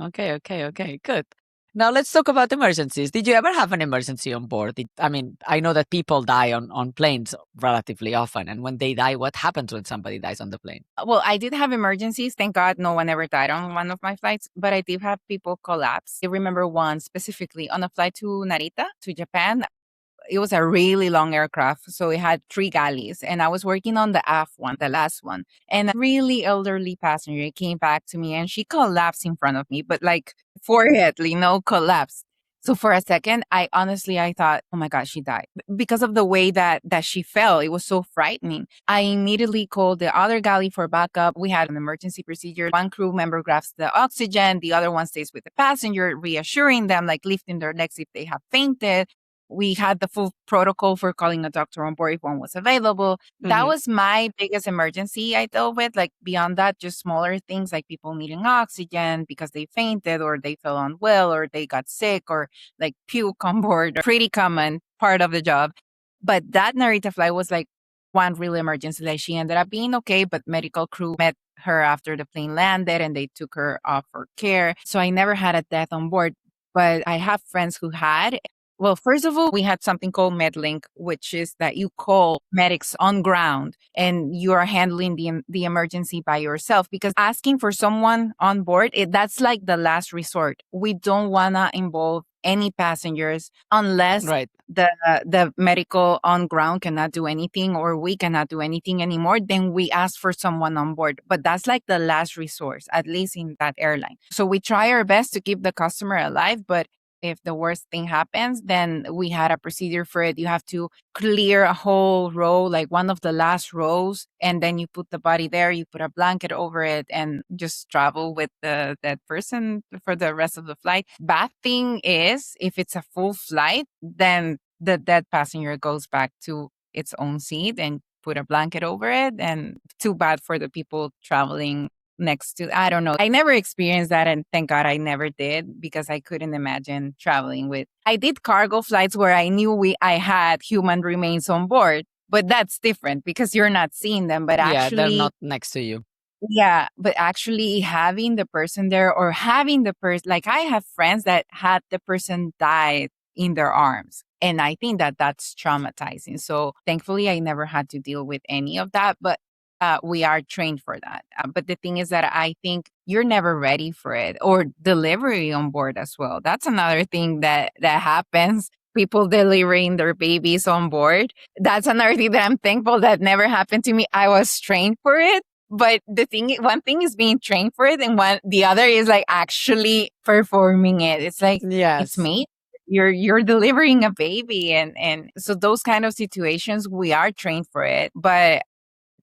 S2: Okay. Good. Now let's talk about emergencies. Did you ever have an emergency on board? I know that people die on planes relatively often. And when they die, what happens when somebody dies on the plane?
S3: Well, I did have emergencies. Thank God no one ever died on one of my flights, but I did have people collapse. I remember one specifically on a flight to Narita, to Japan. it was a really long aircraft. So it had 3 galleys, and I was working on the aft one, the last one. And a really elderly passenger came back to me and she collapsed in front of me, but like forehead, collapse. So for a second, I thought, oh my God, she died because of the way that she fell. It was so frightening. I immediately called the other galley for backup. We had an emergency procedure. One crew member grabs the oxygen. The other one stays with the passenger, reassuring them, like lifting their legs if they have fainted. We had the full protocol for calling a doctor on board if one was available. That
S2: Mhm.
S3: was my biggest emergency I dealt with. Like beyond that, just smaller things like people needing oxygen because they fainted or they fell unwell or they got sick or like puke on board. Pretty common part of the job. But that Narita flight was like one real emergency. Like she ended up being okay, but medical crew met her after the plane landed and they took her off for care. So I never had a death on board, but I have friends who had. Well, first of all, we had something called MedLink, which is that you call medics on ground and you are handling the emergency by yourself because asking for someone on board, that's like the last resort. We don't want to involve any passengers unless
S2: Right.
S3: the medical on ground cannot do anything or we cannot do anything anymore, then we ask for someone on board. But that's like the last resource, at least in that airline. So we try our best to keep the customer alive, but if the worst thing happens, then we had a procedure for it. You have to clear a whole row, like one of the last rows, and then you put the body there, you put a blanket over it, and just travel with the that person for the rest of the flight. Bad thing is, if it's a full flight, then the dead passenger goes back to its own seat and put a blanket over it. And too bad for the people traveling next to, I don't know. I never experienced that, and thank God I never did because I couldn't imagine traveling with. I did cargo flights where I knew I had human remains on board, but that's different because you're not seeing them. But
S2: Yeah, they're
S3: actually,
S2: not next to you.
S3: yeah, but actually having the person there or having the person, like I have friends that had the person died in their arms. And I think that that's traumatizing. So thankfully, I never had to deal with any of that, but we are trained for that. But the thing is that I think you're never ready for it or delivery on board as well. That's another thing that happens. People delivering their babies on board. That's another thing that I'm thankful that never happened to me. I was trained for it, but one thing is being trained for it, and the other is like actually performing it. It's like it's
S2: Yes.
S3: me. You're delivering a baby, and so those kind of situations we are trained for it, but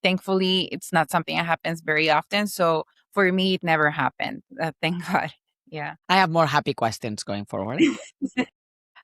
S3: thankfully it's not something that happens very often. So for me, it never happened. Thank God. Yeah.
S2: I have more happy questions going forward.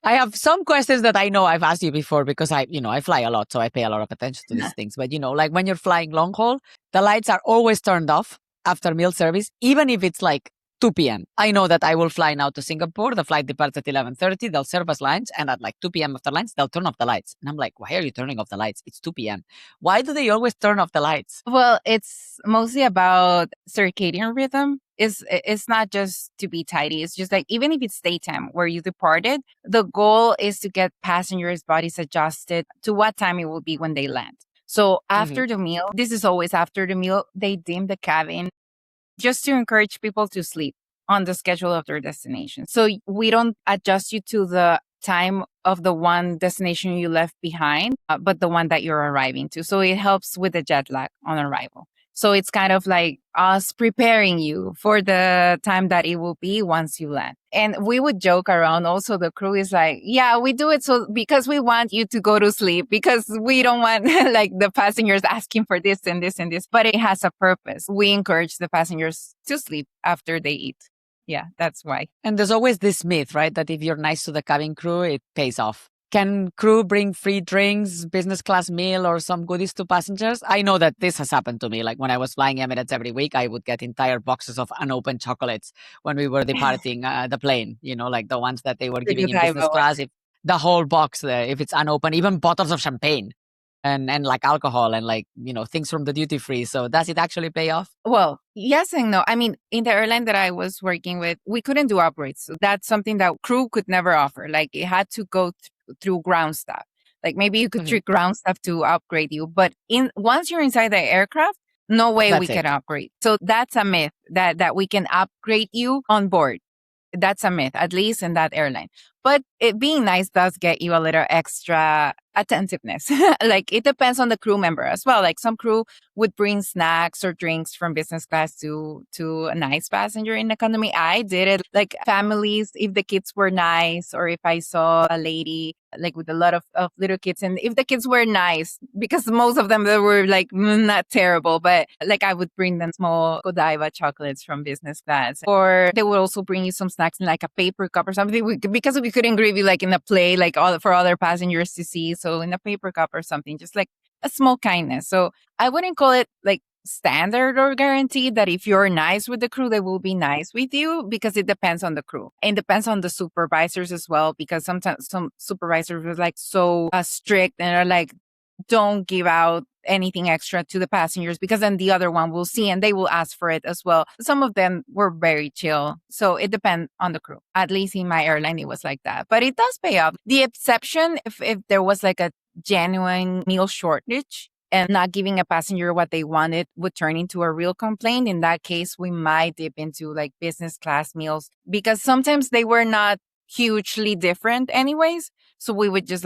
S2: I have some questions that I know I've asked you before because I fly a lot, so I pay a lot of attention to these things. But like when you're flying long haul, the lights are always turned off after meal service, even if it's like 2 p.m. I know that I will fly now to Singapore. The flight departs at 11:30. They'll serve us lunch, and at like 2 p.m. after lunch, they'll turn off the lights. And I'm like, why are you turning off the lights? It's 2 p.m. Why do they always turn off the lights?
S3: Well, it's mostly about circadian rhythm. It's not just to be tidy. It's just like even if it's daytime where you departed, the goal is to get passengers' bodies adjusted to what time it will be when they land. So
S2: Hmm.
S3: after the meal, this is always after the meal, they dim the cabin just to encourage people to sleep on the schedule of their destination. So we don't adjust you to the time of the one destination you left behind, but the one that you're arriving to. So it helps with the jet lag on arrival. So it's kind of like us preparing you for the time that it will be once you land. And we would joke around also. The crew is like, yeah, we do it so because we want you to go to sleep because we don't want like the passengers asking for this and this and this, but it has a purpose. We encourage the passengers to sleep after they eat. Yeah, that's why.
S2: And there's always this myth, right, that if you're nice to the cabin crew, it pays off. Can crew bring free drinks, business class meal, or some goodies to passengers? I know that this has happened to me. Like when I was flying Emirates every week, I would get entire boxes of unopened chocolates when we were departing the plane, like the ones that they were
S3: The
S2: giving in business
S3: Dubai
S2: class. If the whole box, if it's unopened, even bottles of champagne and like alcohol and like, things from the duty free. So does it actually pay off?
S3: Well, yes and no. I mean, in the airline that I was working with, we couldn't do upgrades. So that's something that crew could never offer. Like it had to go through ground staff. Like maybe you could
S2: Mhm.
S3: trick ground staff to upgrade you, but once you're inside the aircraft, no way we
S2: That's
S3: can
S2: it.
S3: upgrade. So that's a myth that we can upgrade you on board. That's a myth, at least in that airline. But being nice does get you a little extra attentiveness. Like it depends on the crew member as well. Like some crew would bring snacks or drinks from business class to a nice passenger in economy. I did it like families, if the kids were nice, or if I saw a lady like with a lot of little kids, and if the kids were nice, because most of them they were like not terrible, but like I would bring them small Godiva chocolates from business class, or they would also bring you some snacks in like a paper cup or something, because we couldn't give you like in a plate like all for other passengers to see, so in a paper cup or something, just like a small kindness. So I wouldn't call it like standard or guaranteed that if you're nice with the crew, they will be nice with you, because it depends on the crew and depends on the supervisors as well, because sometimes some supervisors are like so strict and are like, don't give out anything extra to the passengers, because then the other one will see and they will ask for it as well. Some of them were very chill. So it depends on the crew. At least in my airline, it was like that. But it does pay off. The exception, if there was like a genuine meal shortage and not giving a passenger what they wanted, would turn into a real complaint. In that case, we might dip into like business class meals, because sometimes they were not hugely different anyways. So we would just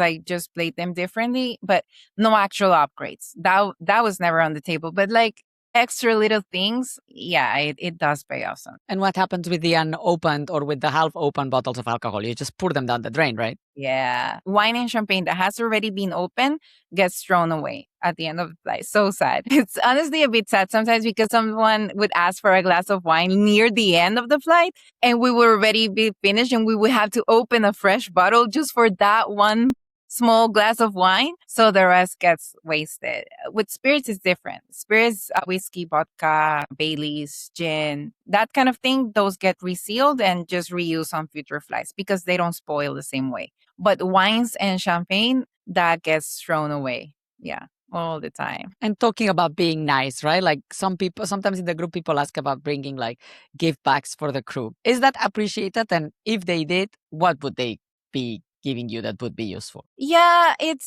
S3: plate them differently, but no actual upgrades. That was never on the table. But like extra little things, yeah, it does pay off some.
S2: And what happens with the unopened or with the half-open bottles of alcohol? You just pour them down the drain, right?
S3: Yeah. Wine and champagne that has already been opened gets thrown away at the end of the flight. So sad. It's honestly a bit sad sometimes, because someone would ask for a glass of wine near the end of the flight and we would already be finished and we would have to open a fresh bottle just for that one small glass of wine. So the rest gets wasted. With spirits, it's different. Spirits, whiskey, vodka, Baileys, gin, that kind of thing, those get resealed and just reused on future flights because they don't spoil the same way. But wines and champagne, that gets thrown away. Yeah, all the time.
S2: And talking about being nice, right? Like some people, sometimes in the group, people ask about bringing like gift bags for the crew. Is that appreciated? And if they did, what would they be giving you that would be useful?
S3: Yeah, it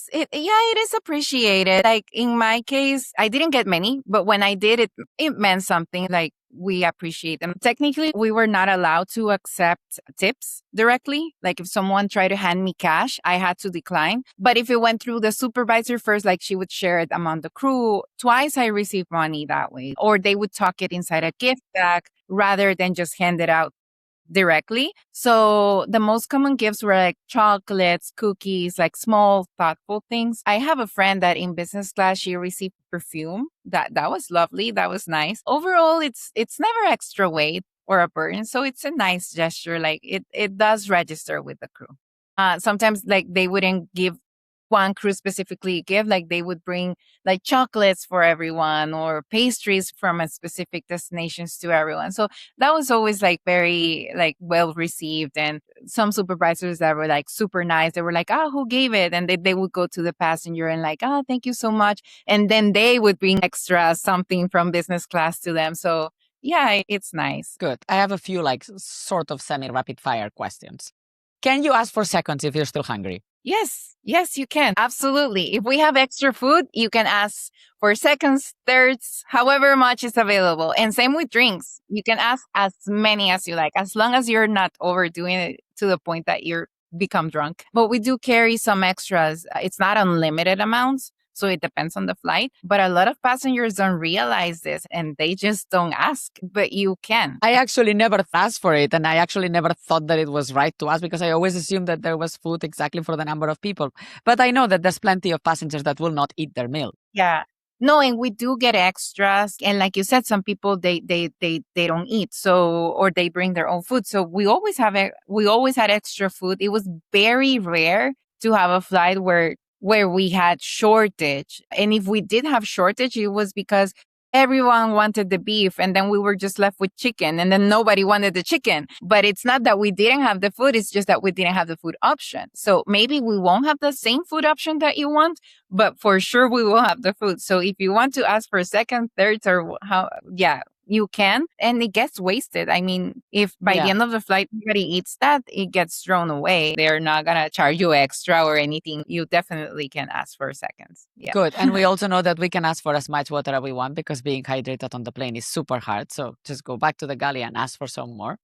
S3: is appreciated. Like in my case, I didn't get many, but when I did, it meant something. Like we appreciate them. Technically, we were not allowed to accept tips directly. Like if someone tried to hand me cash, I had to decline. But if it went through the supervisor first, like she would share it among the crew, twice I received money that way. Or they would tuck it inside a gift bag rather than just hand it out directly. So the most common gifts were like chocolates, cookies, like small, thoughtful things. I have a friend that in business class, she received perfume. That was lovely. That was nice. Overall, it's never extra weight or a burden. So it's a nice gesture. Like it does register with the crew. Sometimes like they wouldn't give one crew specifically give, like they would bring like chocolates for everyone or pastries from a specific destinations to everyone. So that was always like very like well received. And some supervisors that were like super nice, they were like, oh, who gave it? And they would go to the passenger and like, oh, thank you so much. And then they would bring extra something from business class to them. So yeah, it's nice.
S2: Good. I have a few like sort of semi-rapid fire questions. Can you ask for seconds if you're still hungry?
S3: Yes, you can. Absolutely. If we have extra food, you can ask for seconds, thirds, however much is available. And same with drinks. You can ask as many as you like, as long as you're not overdoing it to the point that you're become drunk. But we do carry some extras. It's not unlimited amounts. So it depends on the flight. But a lot of passengers don't realize this and they just don't ask, but you can.
S2: I actually never asked for it. And I actually never thought that it was right to ask because I always assumed that there was food exactly for the number of people. But I know that there's plenty of passengers that will not eat their meal.
S3: Yeah. No, and we do get extras. And like you said, some people, they don't eat. So, or they bring their own food. So we always had extra food. It was very rare to have a flight where we had shortage. And if we did have shortage, it was because everyone wanted the beef and then we were just left with chicken and then nobody wanted the chicken. But it's not that we didn't have the food. It's just that we didn't have the food option. So maybe we won't have the same food option that you want, but for sure we will have the food. So if you want to ask for second, thirds or you can, and it gets wasted. I mean, if by the end of the flight, everybody eats that, it gets thrown away. They're not going to charge you extra or anything. You definitely can ask for seconds. Yeah.
S2: Good. And we also know that we can ask for as much water as we want because being hydrated on the plane is super hard. So just go back to the galley and ask for some more.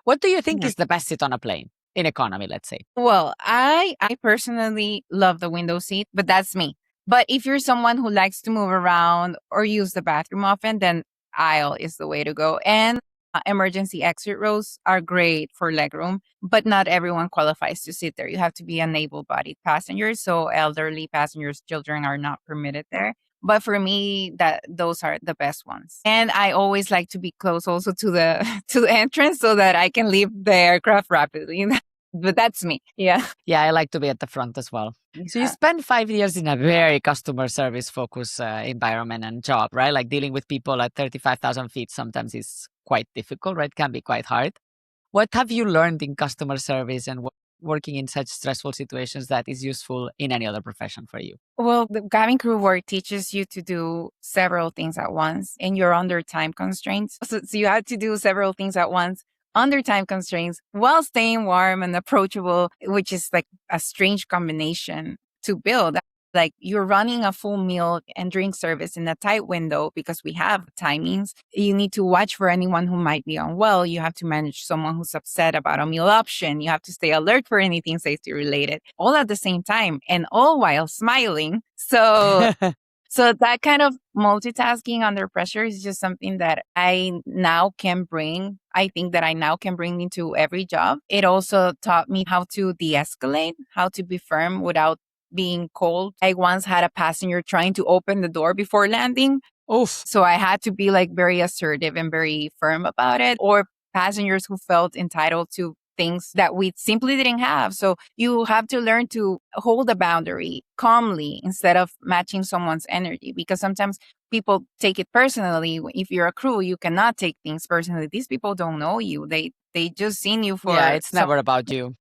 S2: What do you think is the best seat on a plane? in economy, let's say?
S3: Well, I personally love the window seat, but that's me. But if you're someone who likes to move around or use the bathroom often, then aisle is the way to go. And emergency exit rows are great for legroom, but not everyone qualifies to sit there. You have to be an able-bodied passenger, so elderly passengers, children are not permitted there. But for me, that those are the best ones. And I always like to be close also to the to the entrance so that I can leave the aircraft rapidly. But that's me. Yeah.
S2: Yeah, I like to be at the front as well. So you
S3: Yeah.
S2: spent 5 years in a very customer service focused environment and job, right? Like dealing with people at 35,000 feet sometimes is quite difficult, right? Can be quite hard. What have you learned in customer service and working in such stressful situations that is useful in any other profession for you?
S3: Well, the cabin crew work teaches you to do several things at once and you're under time constraints. So you have to do several things at once under time constraints while staying warm and approachable, which is like a strange combination to build. Like you're running a full meal and drink service in a tight window because we have timings. You need to watch for anyone who might be unwell. You have to manage someone who's upset about a meal option. You have to stay alert for anything safety related, all at the same time and all while smiling. So that kind of multitasking under pressure is just something that I now can bring. I think that I now can bring into every job. It also taught me how to de-escalate, how to be firm without being cold. I once had a passenger trying to open the door before landing.
S2: Oof.
S3: So I had to be like very assertive and very firm about it. Or passengers who felt entitled to things that we simply didn't have. So you have to learn to hold a boundary calmly instead of matching someone's energy because sometimes people take it personally. If you're a crew, you cannot take things personally. These people don't know you. They just seen you
S2: Yeah,
S3: for
S2: it's never about you.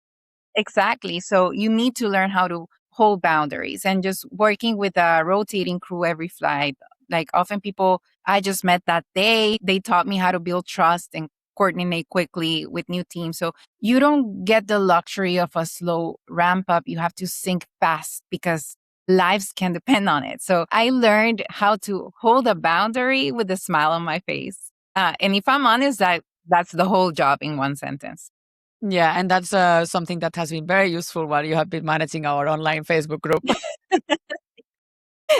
S3: exactly. So you need to learn how to hold boundaries and just working with a rotating crew every flight. Like often people I just met that day, they taught me how to build trust and coordinate quickly with new teams. So you don't get the luxury of a slow ramp up. You have to sync fast because lives can depend on it. So I learned how to hold a boundary with a smile on my face. And if I'm honest, that's the whole job in one sentence.
S2: Yeah, and that's something that has been very useful while you have been managing our online Facebook group.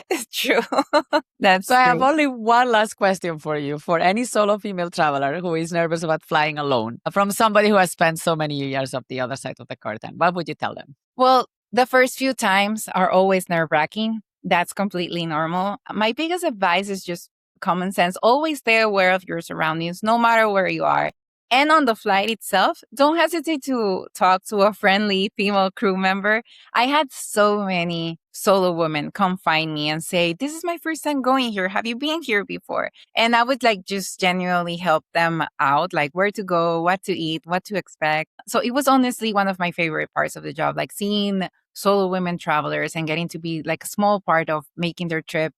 S3: It's true.
S2: So
S3: That's
S2: I have
S3: true.
S2: only one last question for you. For any solo female traveler who is nervous about flying alone, from somebody who has spent so many years of the other side of the curtain, what would you tell them?
S3: Well, the first few times are always nerve wracking. That's completely normal. My biggest advice is just common sense. Always stay aware of your surroundings, no matter where you are. And on the flight itself, don't hesitate to talk to a friendly female crew member. I had so many solo women come find me and say, "This is my first time going here. Have you been here before?" And I would like just genuinely help them out, like where to go, what to eat, what to expect. So it was honestly one of my favorite parts of the job, like seeing solo women travelers and getting to be like a small part of making their trip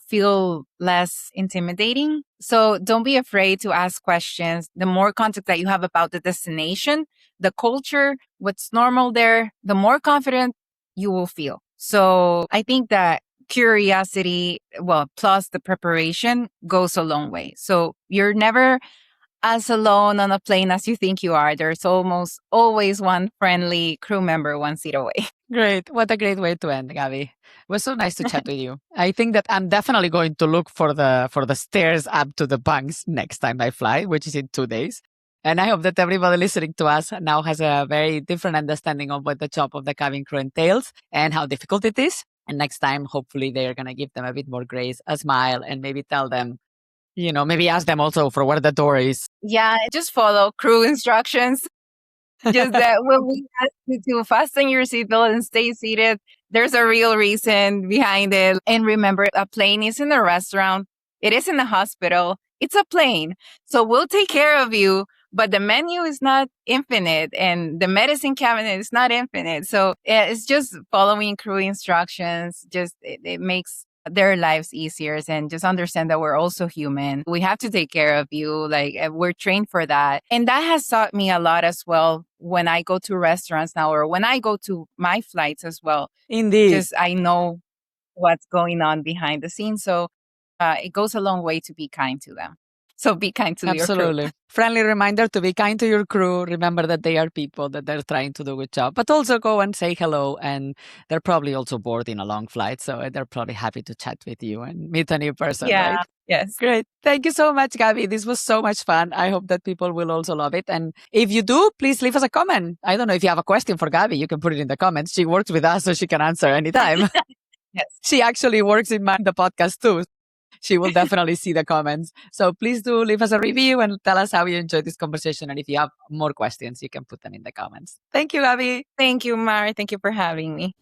S3: feel less intimidating. So don't be afraid to ask questions. The more context that you have about the destination, the culture, what's normal there, the more confident you will feel. So I think that curiosity, well, plus the preparation goes a long way. So you're never as alone on a plane as you think you are. There's almost always one friendly crew member one seat away.
S2: Great. What a great way to end, Gabby. It was so nice to chat with you. I think that I'm definitely going to look for the stairs up to the bunks next time I fly, which is in 2 days. And I hope that everybody listening to us now has a very different understanding of what the job of the cabin crew entails and how difficult it is. And next time, hopefully, they are going to give them a bit more grace, a smile, and maybe tell them, maybe ask them also for where the door is.
S3: Yeah, just follow crew instructions. Just that when we ask you to fasten your seatbelt and stay seated, there's a real reason behind it. And remember, a plane isn't a restaurant. It isn't a hospital. It's a plane. So we'll take care of you, but the menu is not infinite and the medicine cabinet is not infinite. So it's just following crew instructions. Just it makes their lives easier and just understand that we're also human. We have to take care of you. Like we're trained for that. And that has taught me a lot as well when I go to restaurants now or when I go to my flights as well.
S2: Indeed.
S3: Just I know what's going on behind the scenes. So it goes a long way to be kind to them. So be kind to your crew.
S2: Absolutely. Friendly reminder to be kind to your crew. Remember that they are people, that they're trying to do a good job, but also go and say hello. And they're probably also bored in a long flight. So they're probably happy to chat with you and meet a new person,
S3: Yeah.
S2: right?
S3: Yes.
S2: Great. Thank you so much, Gaby. This was so much fun. I hope that people will also love it. And if you do, please leave us a comment. I don't know if you have a question for Gaby, you can put it in the comments. She works with us, so she can answer anytime.
S3: Yes.
S2: She actually works in the podcast too. She will definitely see the comments. So please do leave us a review and tell us how you enjoyed this conversation. And if you have more questions, you can put them in the comments. Thank you, Gaby.
S3: Thank you, Mar. Thank you for having me.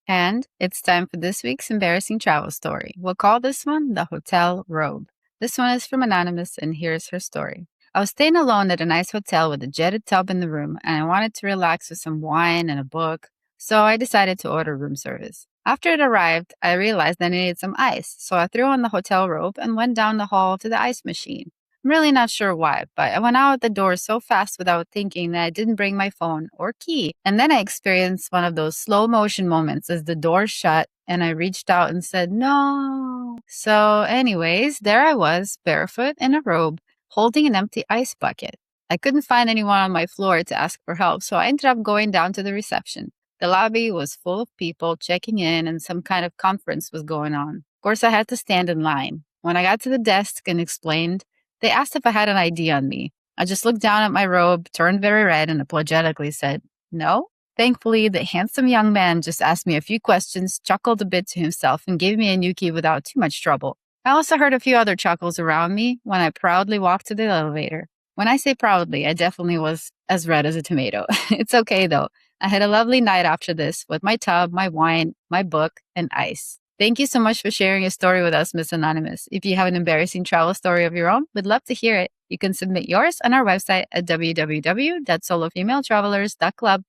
S1: And it's time for this week's embarrassing travel story. We'll call this one the Hotel Robe. This one is from Anonymous, and here's her story. I was staying alone at a nice hotel with a jetted tub in the room, and I wanted to relax with some wine and a book, so I decided to order room service. After it arrived, I realized I needed some ice, so I threw on the hotel robe and went down the hall to the ice machine. I'm really not sure why, but I went out the door so fast without thinking that I didn't bring my phone or key. And then I experienced one of those slow motion moments as the door shut and I reached out and said, no. So anyways, there I was, barefoot in a robe, holding an empty ice bucket. I couldn't find anyone on my floor to ask for help, so I ended up going down to the reception. The lobby was full of people checking in and some kind of conference was going on. Of course, I had to stand in line. When I got to the desk and explained, they asked if I had an ID on me. I just looked down at my robe, turned very red, and apologetically said, no. Thankfully, the handsome young man just asked me a few questions, chuckled a bit to himself, and gave me a new key without too much trouble. I also heard a few other chuckles around me when I proudly walked to the elevator. When I say proudly, I definitely was as red as a tomato. It's okay, though. I had a lovely night after this with my tub, my wine, my book, and ice. Thank you so much for sharing your story with us, Miss Anonymous. If you have an embarrassing travel story of your own, we'd love to hear it. You can submit yours on our website at www.solofemaletravelers.club.